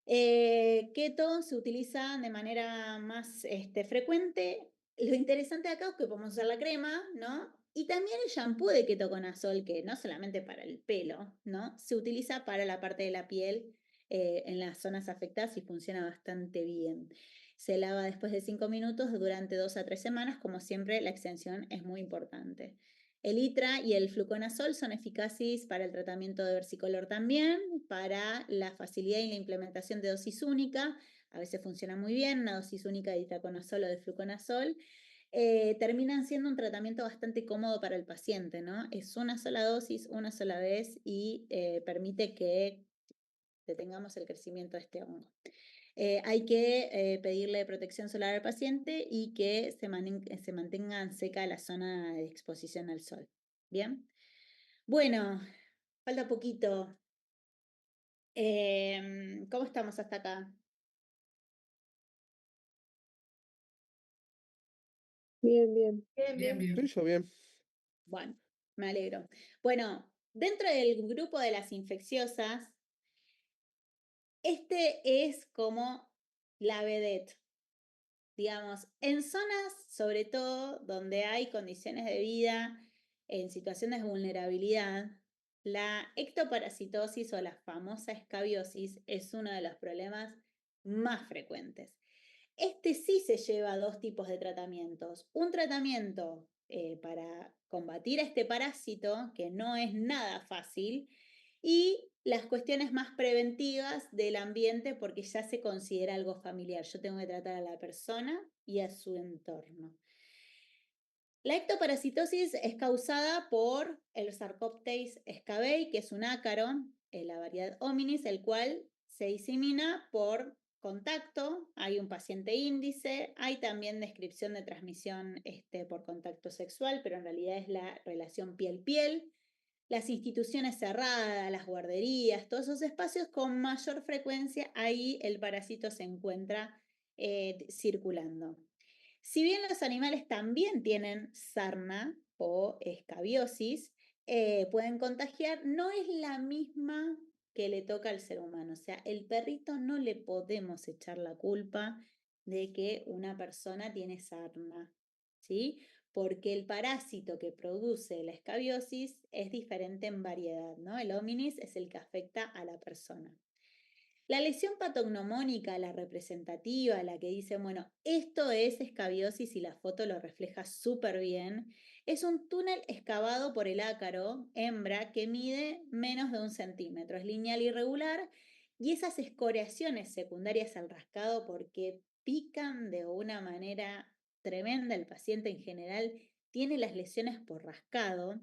Keto se utiliza de manera más frecuente. Lo interesante acá es que podemos usar la crema, ¿no? Y también el shampoo de ketoconazol, que no solamente para el pelo, ¿no? Se utiliza para la parte de la piel en las zonas afectadas y funciona bastante bien. Se lava después de 5 minutos durante 2 a 3 semanas. Como siempre, la extensión es muy importante. El ITRA y el fluconazol son eficaces para el tratamiento de versicolor también, para la facilidad y la implementación de dosis única. A veces funciona muy bien una dosis única de itraconazol o de fluconazol. Terminan siendo un tratamiento bastante cómodo para el paciente, ¿no? Es una sola dosis, una sola vez, y permite que detengamos el crecimiento de este hongo. Hay que pedirle protección solar al paciente y que se mantenga seca la zona de exposición al sol. Bien. Bueno, falta poquito. ¿Cómo estamos hasta acá? Bien, bien. Bien, bien. Sí, yo bien. Bueno, me alegro. Bueno, dentro del grupo de las infecciosas, este es como la vedette. Digamos, en zonas, sobre todo, donde hay condiciones de vida en situaciones de vulnerabilidad, la ectoparasitosis o la famosa escabiosis es uno de los problemas más frecuentes. Este sí se lleva a 2 tipos de tratamientos. Un tratamiento para combatir a este parásito, que no es nada fácil, y las cuestiones más preventivas del ambiente, porque ya se considera algo familiar. Yo tengo que tratar a la persona y a su entorno. La ectoparasitosis es causada por el Sarcoptes scabei, que es un ácaro, la variedad hominis, el cual se disemina por contacto. Hay un paciente índice, hay también descripción de transmisión por contacto sexual, pero en realidad es la relación piel-piel. Las instituciones cerradas, las guarderías, todos esos espacios con mayor frecuencia, ahí el parásito se encuentra circulando. Si bien los animales también tienen sarna o escabiosis, pueden contagiar, no es la misma que le toca al ser humano. O sea, el perrito no le podemos echar la culpa de que una persona tiene sarna, ¿sí? Porque el parásito que produce la escabiosis es diferente en variedad, ¿no? El hominis es el que afecta a la persona. La lesión patognomónica, la representativa, la que dice, bueno, esto es escabiosis y la foto lo refleja súper bien, es un túnel excavado por el ácaro hembra que mide menos de 1 centímetro, es lineal irregular y esas escoriaciones secundarias al rascado porque pican de una manera tremenda, el paciente en general tiene las lesiones por rascado,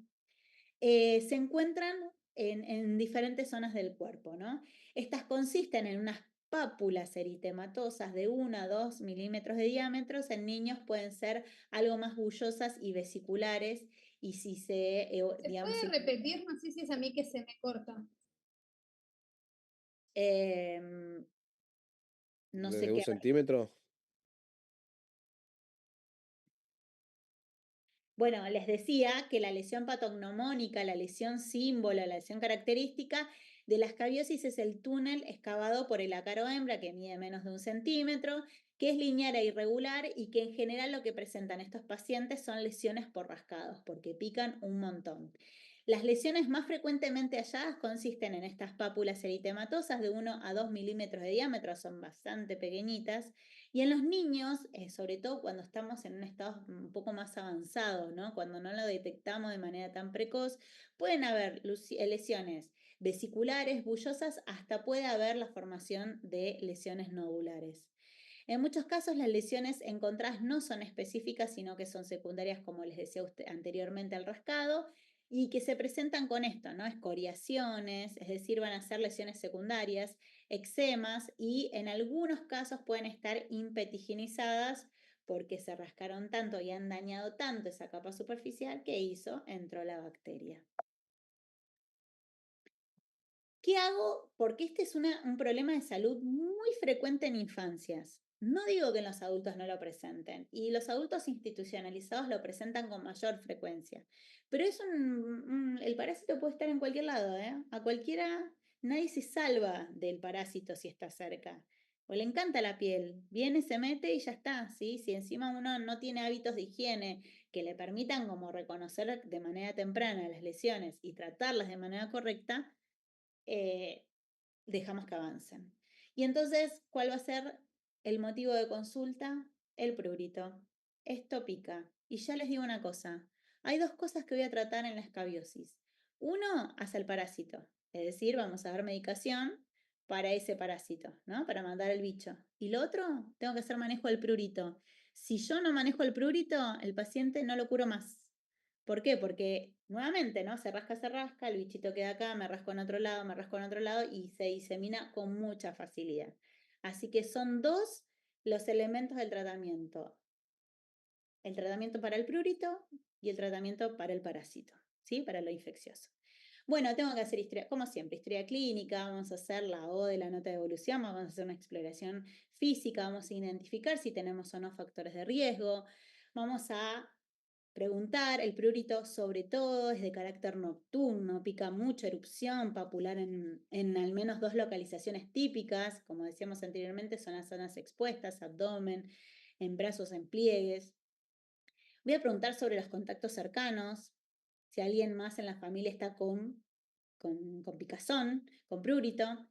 se encuentran en diferentes zonas del cuerpo, ¿no? Estas consisten en unas pápulas eritematosas de 1 a 2 milímetros de diámetro. En niños pueden ser algo más bullosas y vesiculares. Y si se, ¿Se digamos, puede repetir? No sé si es a mí que se me corta. no sé ¿Desde 1 qué. centímetro? Bueno, les decía que la lesión patognomónica, la lesión símbolo, la lesión característica de la escabiosis es el túnel excavado por el ácaro hembra que mide menos de 1 centímetro, que es lineal e irregular y que en general lo que presentan estos pacientes son lesiones por rascados, porque pican un montón. Las lesiones más frecuentemente halladas consisten en estas pápulas eritematosas de 1 a 2 milímetros de diámetro, son bastante pequeñitas, y en los niños, sobre todo cuando estamos en un estado un poco más avanzado, ¿no? Cuando no lo detectamos de manera tan precoz, pueden haber lesiones vesiculares, bullosas, hasta puede haber la formación de lesiones nodulares. En muchos casos las lesiones encontradas no son específicas, sino que son secundarias, como les decía usted anteriormente, al rascado, y que se presentan con esto, ¿no? Escoriaciones, es decir, van a ser lesiones secundarias, eczemas y en algunos casos pueden estar impetigenizadas porque se rascaron tanto y han dañado tanto esa capa superficial que entró la bacteria. ¿Qué hago? Porque este es un problema de salud muy frecuente en infancias. No digo que en los adultos no lo presenten, y los adultos institucionalizados lo presentan con mayor frecuencia. Pero el parásito puede estar en cualquier lado, ¿eh? A cualquiera, nadie se salva del parásito si está cerca. O le encanta la piel, viene, se mete y ya está, ¿sí? Si encima uno no tiene hábitos de higiene que le permitan como reconocer de manera temprana las lesiones y tratarlas de manera correcta, dejamos que avancen. Y entonces, ¿cuál va a ser el motivo de consulta? El prurito. Esto pica. Y ya les digo una cosa, hay 2 cosas que voy a tratar en la escabiosis. Uno, hacia el parásito, es decir, vamos a dar medicación para ese parásito, ¿no? Para mandar el bicho. Y lo otro, tengo que hacer manejo del prurito. Si yo no manejo el prurito, el paciente no lo curo más. ¿Por qué? Porque nuevamente, ¿no? Se rasca, el bichito queda acá, me rasco en otro lado, me rasco en otro lado y se disemina con mucha facilidad. Así que son 2 los elementos del tratamiento. El tratamiento para el prurito y el tratamiento para el parásito, ¿sí? Para lo infeccioso. Bueno, tengo que hacer historia, como siempre, historia clínica, vamos a hacer la O de la nota de evolución, vamos a hacer una exploración física, vamos a identificar si tenemos o no factores de riesgo, vamos a preguntar, el prurito sobre todo es de carácter nocturno, pica mucho, erupción papular en al menos 2 localizaciones típicas, como decíamos anteriormente, son las zonas expuestas, abdomen, en brazos en pliegues. Voy a preguntar sobre los contactos cercanos, si alguien más en la familia está con picazón, con prurito.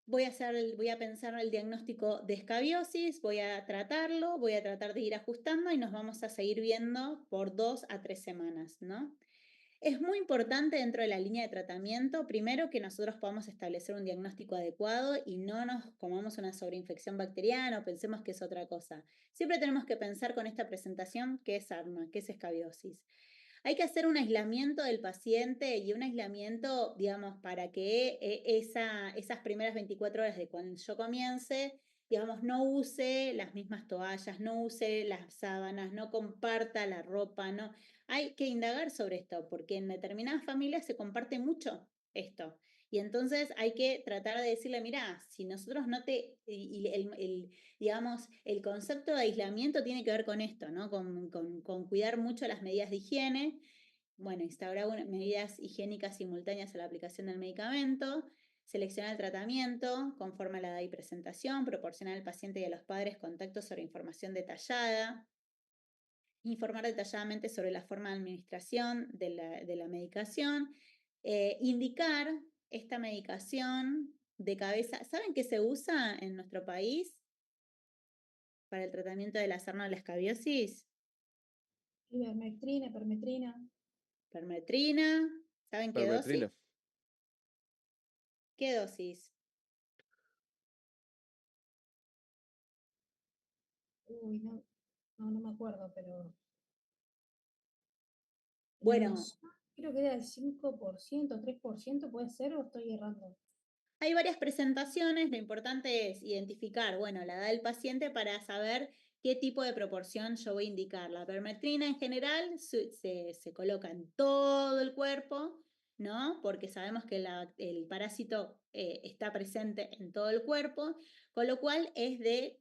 Voy a pensar el diagnóstico de escabiosis, voy a tratarlo, voy a tratar de ir ajustando y nos vamos a seguir viendo por 2 a 3 semanas, ¿no? Es muy importante dentro de la línea de tratamiento, primero, que nosotros podamos establecer un diagnóstico adecuado y no nos comamos una sobreinfección bacteriana o pensemos que es otra cosa. Siempre tenemos que pensar con esta presentación qué es asma, qué es escabiosis. Hay que hacer un aislamiento del paciente y un aislamiento, digamos, para que esas primeras 24 horas de cuando yo comience, digamos, no use las mismas toallas, no use las sábanas, no comparta la ropa, no. Hay que indagar sobre esto, porque en determinadas familias se comparte mucho esto. Y entonces hay que tratar de decirle, mira, si nosotros no te, digamos, el concepto de aislamiento tiene que ver con esto, ¿no? Con cuidar mucho las medidas de higiene, bueno, instaurar medidas higiénicas simultáneas a la aplicación del medicamento, seleccionar el tratamiento conforme a la edad y presentación, proporcionar al paciente y a los padres contactos sobre información detallada, informar detalladamente sobre la forma de administración de la medicación, indicar esta medicación de cabeza, ¿saben qué se usa en nuestro país para el tratamiento de la sarna de la escabiosis? Ivermectrina, permetrina. Permetrina, ¿saben qué dosis? Permetrina. ¿Qué dosis? Uy, no me acuerdo, pero Bueno, creo que era el 5%, 3%, puede ser, o estoy errando. hay varias presentaciones, lo importante es identificar, bueno, la edad del paciente para saber qué tipo de proporción yo voy a indicar. La permetrina en general se coloca en todo el cuerpo, ¿no? Porque sabemos que el parásito está presente en todo el cuerpo, con lo cual es de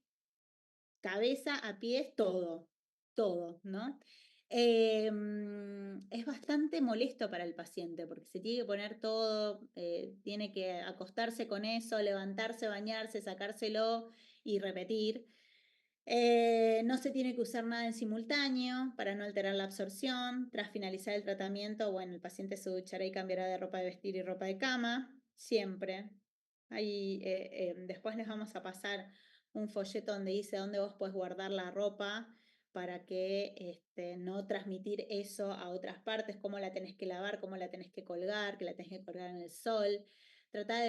cabeza a pies, todo, ¿no? Es bastante molesto para el paciente porque se tiene que poner todo, tiene que acostarse con eso, levantarse, bañarse, sacárselo y repetir. No se tiene que usar nada en simultáneo para no alterar la absorción. Tras finalizar el tratamiento, bueno, el paciente se duchará y cambiará de ropa de vestir y ropa de cama, siempre. Ahí, después les vamos a pasar un folleto donde dice dónde vos podés guardar la ropa para que no transmitir eso a otras partes, cómo la tenés que lavar, cómo la tenés que colgar, que la tenés que colgar en el sol. Tratar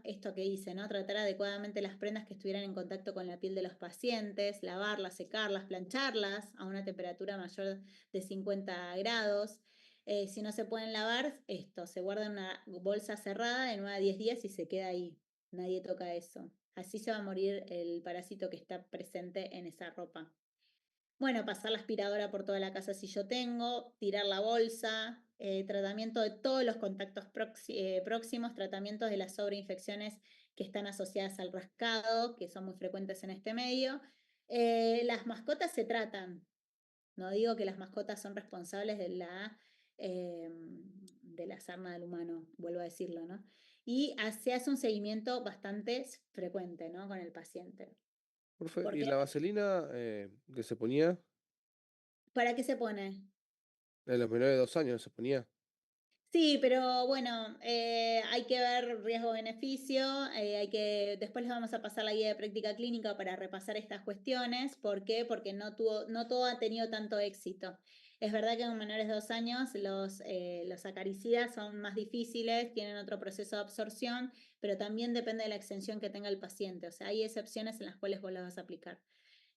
esto que hice, ¿no? Tratar adecuadamente las prendas que estuvieran en contacto con la piel de los pacientes, lavarlas, secarlas, plancharlas a una temperatura mayor de 50 grados. Si no se pueden lavar, se guarda en una bolsa cerrada de 9 a 10 días y se queda ahí. Nadie toca eso. Así se va a morir el parásito que está presente en esa ropa. Bueno, pasar la aspiradora por toda la casa si yo tengo, tirar la bolsa, tratamiento de todos los contactos próximos, tratamientos de las sobreinfecciones que están asociadas al rascado, que son muy frecuentes en este medio. Las mascotas se tratan. No digo que las mascotas son responsables de la sarna del humano, vuelvo a decirlo, ¿no? Y se hace un seguimiento bastante frecuente, ¿no? Con el paciente. Profe, ¿Por ¿y qué? la vaselina que se ponía ¿Para qué se pone? en los menores de 2 años? ¿Se ponía? Sí, pero bueno, hay que ver riesgo-beneficio, después les vamos a pasar la guía de práctica clínica para repasar estas cuestiones. ¿Por qué? Porque no todo ha tenido tanto éxito. Es verdad que en menores de 2 años los acaricidas son más difíciles, tienen otro proceso de absorción, pero también depende de la extensión que tenga el paciente. O sea, hay excepciones en las cuales vos las vas a aplicar.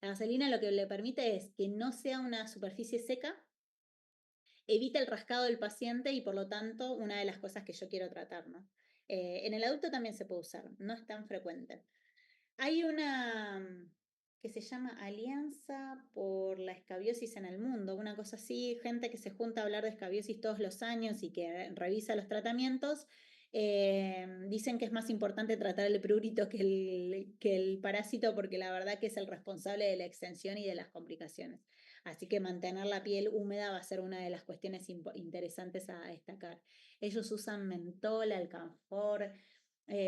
La vaselina lo que le permite es que no sea una superficie seca, evita el rascado del paciente y por lo tanto una de las cosas que yo quiero tratar, ¿no? En el adulto también se puede usar, no es tan frecuente. Hay una que se llama Alianza por la Escabiosis en el Mundo, una cosa así, gente que se junta a hablar de escabiosis todos los años y que revisa los tratamientos. Dicen que es más importante tratar el prurito que el parásito porque la verdad que es el responsable de la extensión y de las complicaciones. Así que mantener la piel húmeda va a ser una de las cuestiones interesantes a destacar. Ellos usan mentol, alcanfor,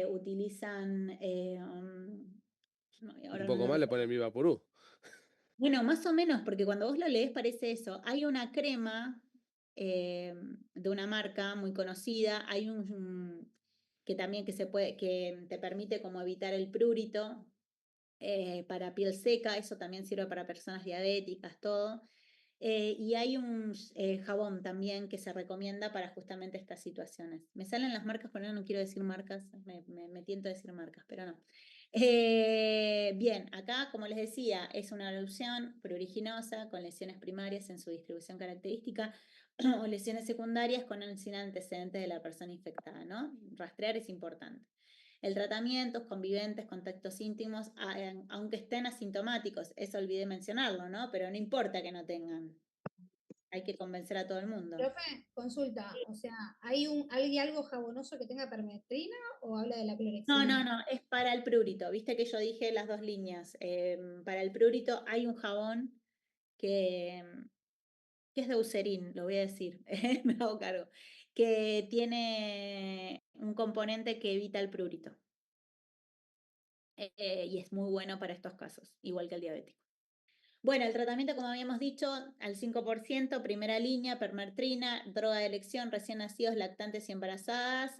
utilizan... Un ahora no poco lo más le recuerdo. ponen Vivapurú. Bueno, más o menos, porque cuando vos lo lees parece eso. Hay una crema de una marca muy conocida, hay un que también que te permite como evitar el prurito para piel seca, eso también sirve para personas diabéticas, todo. Y hay un jabón también que se recomienda para justamente estas situaciones. Me salen las marcas, pero no quiero decir marcas, me tiento a decir marcas, pero no. Bien, acá, como les decía, es una erupción pruriginosa con lesiones primarias en su distribución característica o lesiones secundarias sin antecedentes de la persona infectada, ¿no? Rastrear es importante. El tratamiento, conviventes, contactos íntimos, aunque estén asintomáticos, eso olvidé mencionarlo, ¿no? Pero no importa que no tengan, hay que convencer a todo el mundo. Profe, consulta, o sea, ¿hay algo jabonoso que tenga permetrina o habla de la No, clorexidina? no, es para el prurito, viste que yo dije las dos líneas. Para el prurito hay un jabón que, que es de Eucerin, lo voy a decir, me hago cargo, que tiene un componente que evita el prurito. Y es muy bueno para estos casos, igual que el diabético. Bueno, el tratamiento, como habíamos dicho, al 5%, primera línea, permetrina, droga de elección, recién nacidos, lactantes y embarazadas.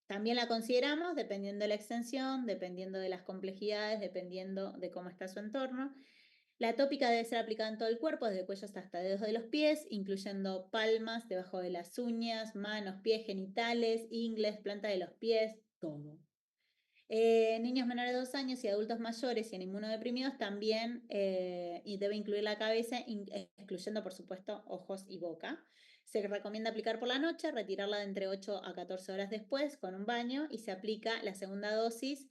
También la consideramos dependiendo de la extensión, dependiendo de las complejidades, dependiendo de cómo está su entorno. La tópica debe ser aplicada en todo el cuerpo, desde cuellos hasta dedos de los pies, incluyendo palmas, debajo de las uñas, manos, pies, genitales, ingles, planta de los pies, todo. Niños menores de 2 años y adultos mayores y en inmunodeprimidos también y debe incluir la cabeza, excluyendo por supuesto ojos y boca. Se recomienda aplicar por la noche, retirarla de entre 8 a 14 horas después con un baño y se aplica la segunda dosis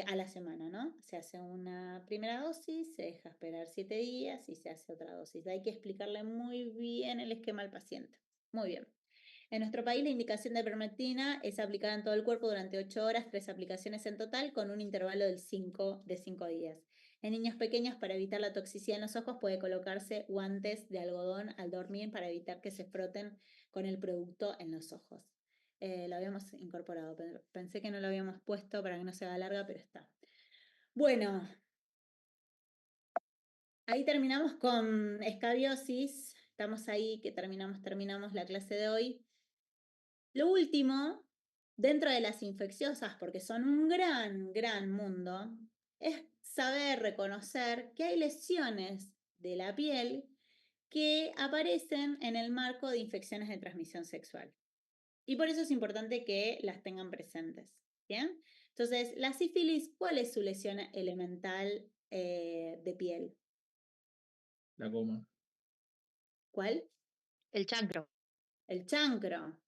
a la semana, ¿no? Se hace una primera dosis, se deja esperar 7 días y se hace otra dosis. Hay que explicarle muy bien el esquema al paciente. Muy bien. En nuestro país la indicación de permetrina es aplicada en todo el cuerpo durante 8 horas, 3 aplicaciones en total, con un intervalo de 5 días. En niños pequeños, para evitar la toxicidad en los ojos, puede colocarse guantes de algodón al dormir para evitar que se froten con el producto en los ojos. Lo habíamos incorporado, pero pensé que no lo habíamos puesto para que no se haga larga, pero está. Bueno, ahí terminamos con escabiosis. Estamos ahí que terminamos la clase de hoy. Lo último, dentro de las infecciosas, porque son un gran mundo, es saber reconocer que hay lesiones de la piel que aparecen en el marco de infecciones de transmisión sexual. Y por eso es importante que las tengan presentes. ¿Bien? Entonces, la sífilis, ¿cuál es su lesión elemental de piel? La goma. ¿Cuál? El chancro. El chancro.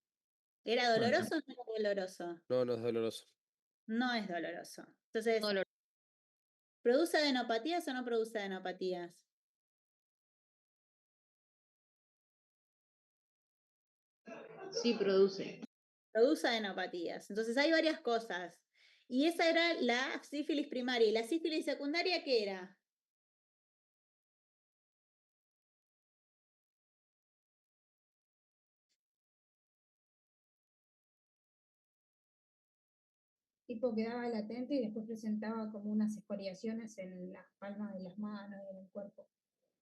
¿Era doloroso o no era doloroso? No, no es doloroso. No es doloroso. Entonces, No lo- ¿produce adenopatías o no produce adenopatías? Sí, produce. Produce adenopatías. Entonces hay varias cosas. Y esa era la sífilis primaria. ¿Y la sífilis secundaria qué era? Tipo quedaba latente y después presentaba como unas escoriaciones en las palmas de las manos y en el cuerpo.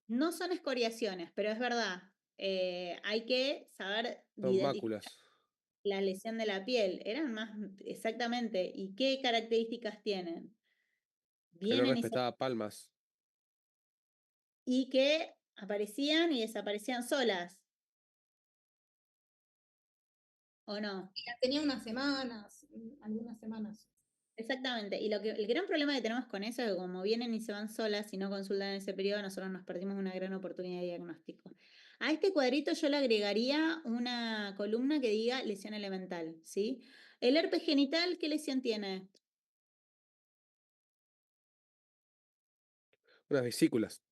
No son escoriaciones, pero es verdad. Hay que saber Son identificar máculas. la lesión de la piel. Eran más exactamente. ¿Y qué características tienen? Que no Vienen respetaba palmas. y que aparecían y desaparecían solas. ¿O no? Y la tenía unas semanas, algunas semanas. Exactamente. Y el gran problema que tenemos con eso es que como vienen y se van solas y no consultan en ese periodo, nosotros nos perdimos una gran oportunidad de diagnóstico. A este cuadrito yo le agregaría una columna que diga lesión elemental, ¿sí? El herpes genital, ¿qué lesión tiene? Unas vesículas.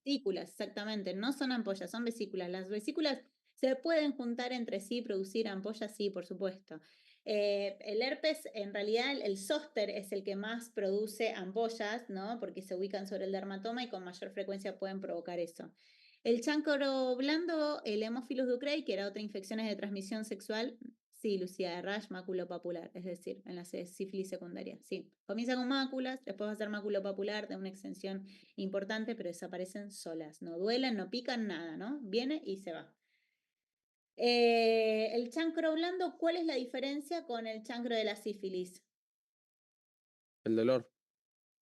Vesículas, exactamente. No son ampollas, son vesículas. Las vesículas se pueden juntar entre sí, producir ampollas, sí, por supuesto. El herpes, en realidad, el zóster es el que más produce ampollas, ¿no? Porque se ubican sobre el dermatoma y con mayor frecuencia pueden provocar eso. El chancro blando, el Haemophilus ducreyi, que era otra infección de transmisión sexual, sí, Lucía, de rash maculopapular, es decir, en la sífilis secundaria, sí. Comienza con máculas, después va a ser maculopapular de una extensión importante, pero desaparecen solas, no duelen, no pican, nada, ¿no? Viene y se va. El chancro blando, ¿cuál es la diferencia con el chancro de la sífilis? El dolor.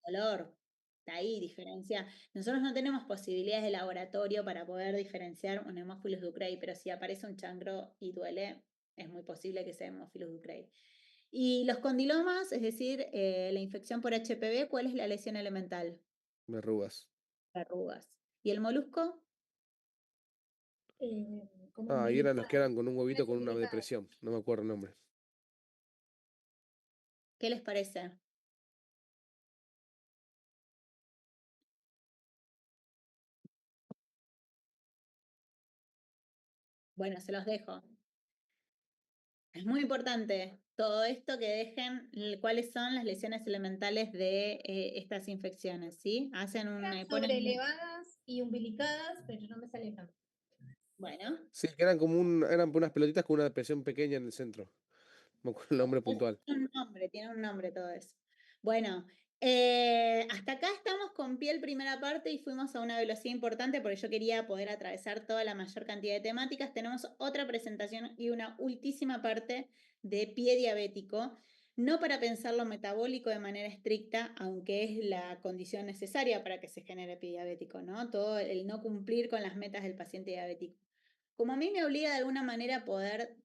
Dolor. De ahí diferencia. Nosotros no tenemos posibilidades de laboratorio para poder diferenciar un Haemophilus ducreyi, pero si aparece un chancro y duele, es muy posible que sea Haemophilus ducreyi. Y los condilomas, es decir, la infección por HPV, ¿cuál es la lesión elemental? Verrugas. Verrugas. ¿Y el molusco? Como Ah, y eran los que umbilical, eran con un huevito con una umbilical. depresión. No me acuerdo el nombre. ¿Qué les parece? Bueno, se los dejo. Es muy importante todo esto que dejen cuáles son las lesiones elementales de estas infecciones, ¿sí? Hacen ponen Sobrelevadas y umbilicadas, pero no me sale tanto. bueno, Sí, que eran como eran unas pelotitas con una depresión pequeña en el centro. No me acuerdo el nombre puntual. tiene un nombre todo eso. Bueno, Hasta acá estamos con piel primera parte y fuimos a una velocidad importante porque yo quería poder atravesar toda la mayor cantidad de temáticas. Tenemos otra presentación y una última parte de pie diabético, no para pensar lo metabólico de manera estricta, aunque es la condición necesaria para que se genere pie diabético, ¿no? Todo el no cumplir con las metas del paciente diabético. Como a mí me obliga de alguna manera a poder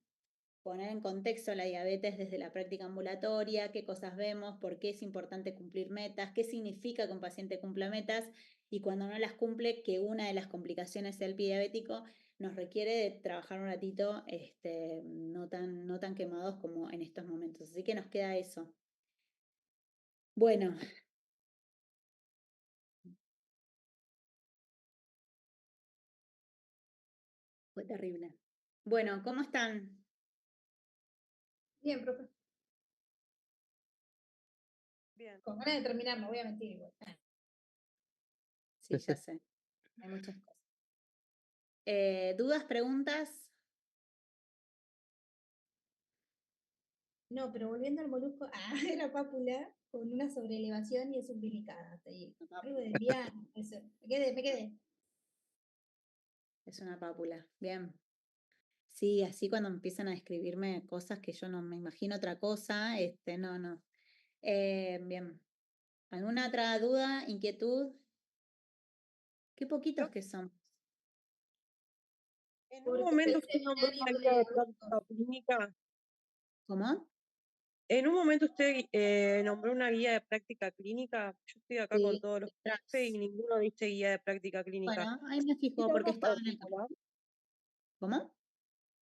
poner en contexto la diabetes desde la práctica ambulatoria, qué cosas vemos, por qué es importante cumplir metas, qué significa que un paciente cumpla metas y cuando no las cumple, que una de las complicaciones sea el pie diabético, nos requiere de trabajar un ratito no tan quemados como en estos momentos. Así que nos queda eso. Bueno. Fue terrible. Bueno, ¿cómo están? Bien, profe. Bien. Con ganas de terminar, no voy a mentir igual. Sí, ya sé. Hay muchas cosas. ¿Dudas, preguntas? No, pero volviendo al molusco, era pápula con una sobreelevación y es umbilicada. Hasta ahí. Algo de Diana, eso. Me quedé. Es una pápula. Bien. Sí, así cuando empiezan a describirme cosas que yo no me imagino otra cosa, no. Bien. ¿Alguna otra duda, inquietud? Qué poquitos que somos. En un Pobre momento usted, usted nombró una seminario guía de de práctica clínica. ¿Cómo? En un momento usted nombró una guía de práctica clínica. Yo estoy acá con Sí, todos los detrás. profes y ninguno dice guía de práctica clínica. Bueno, ahí me fijo ¿Tiene porque algo estaba en el... particular? ¿Cómo?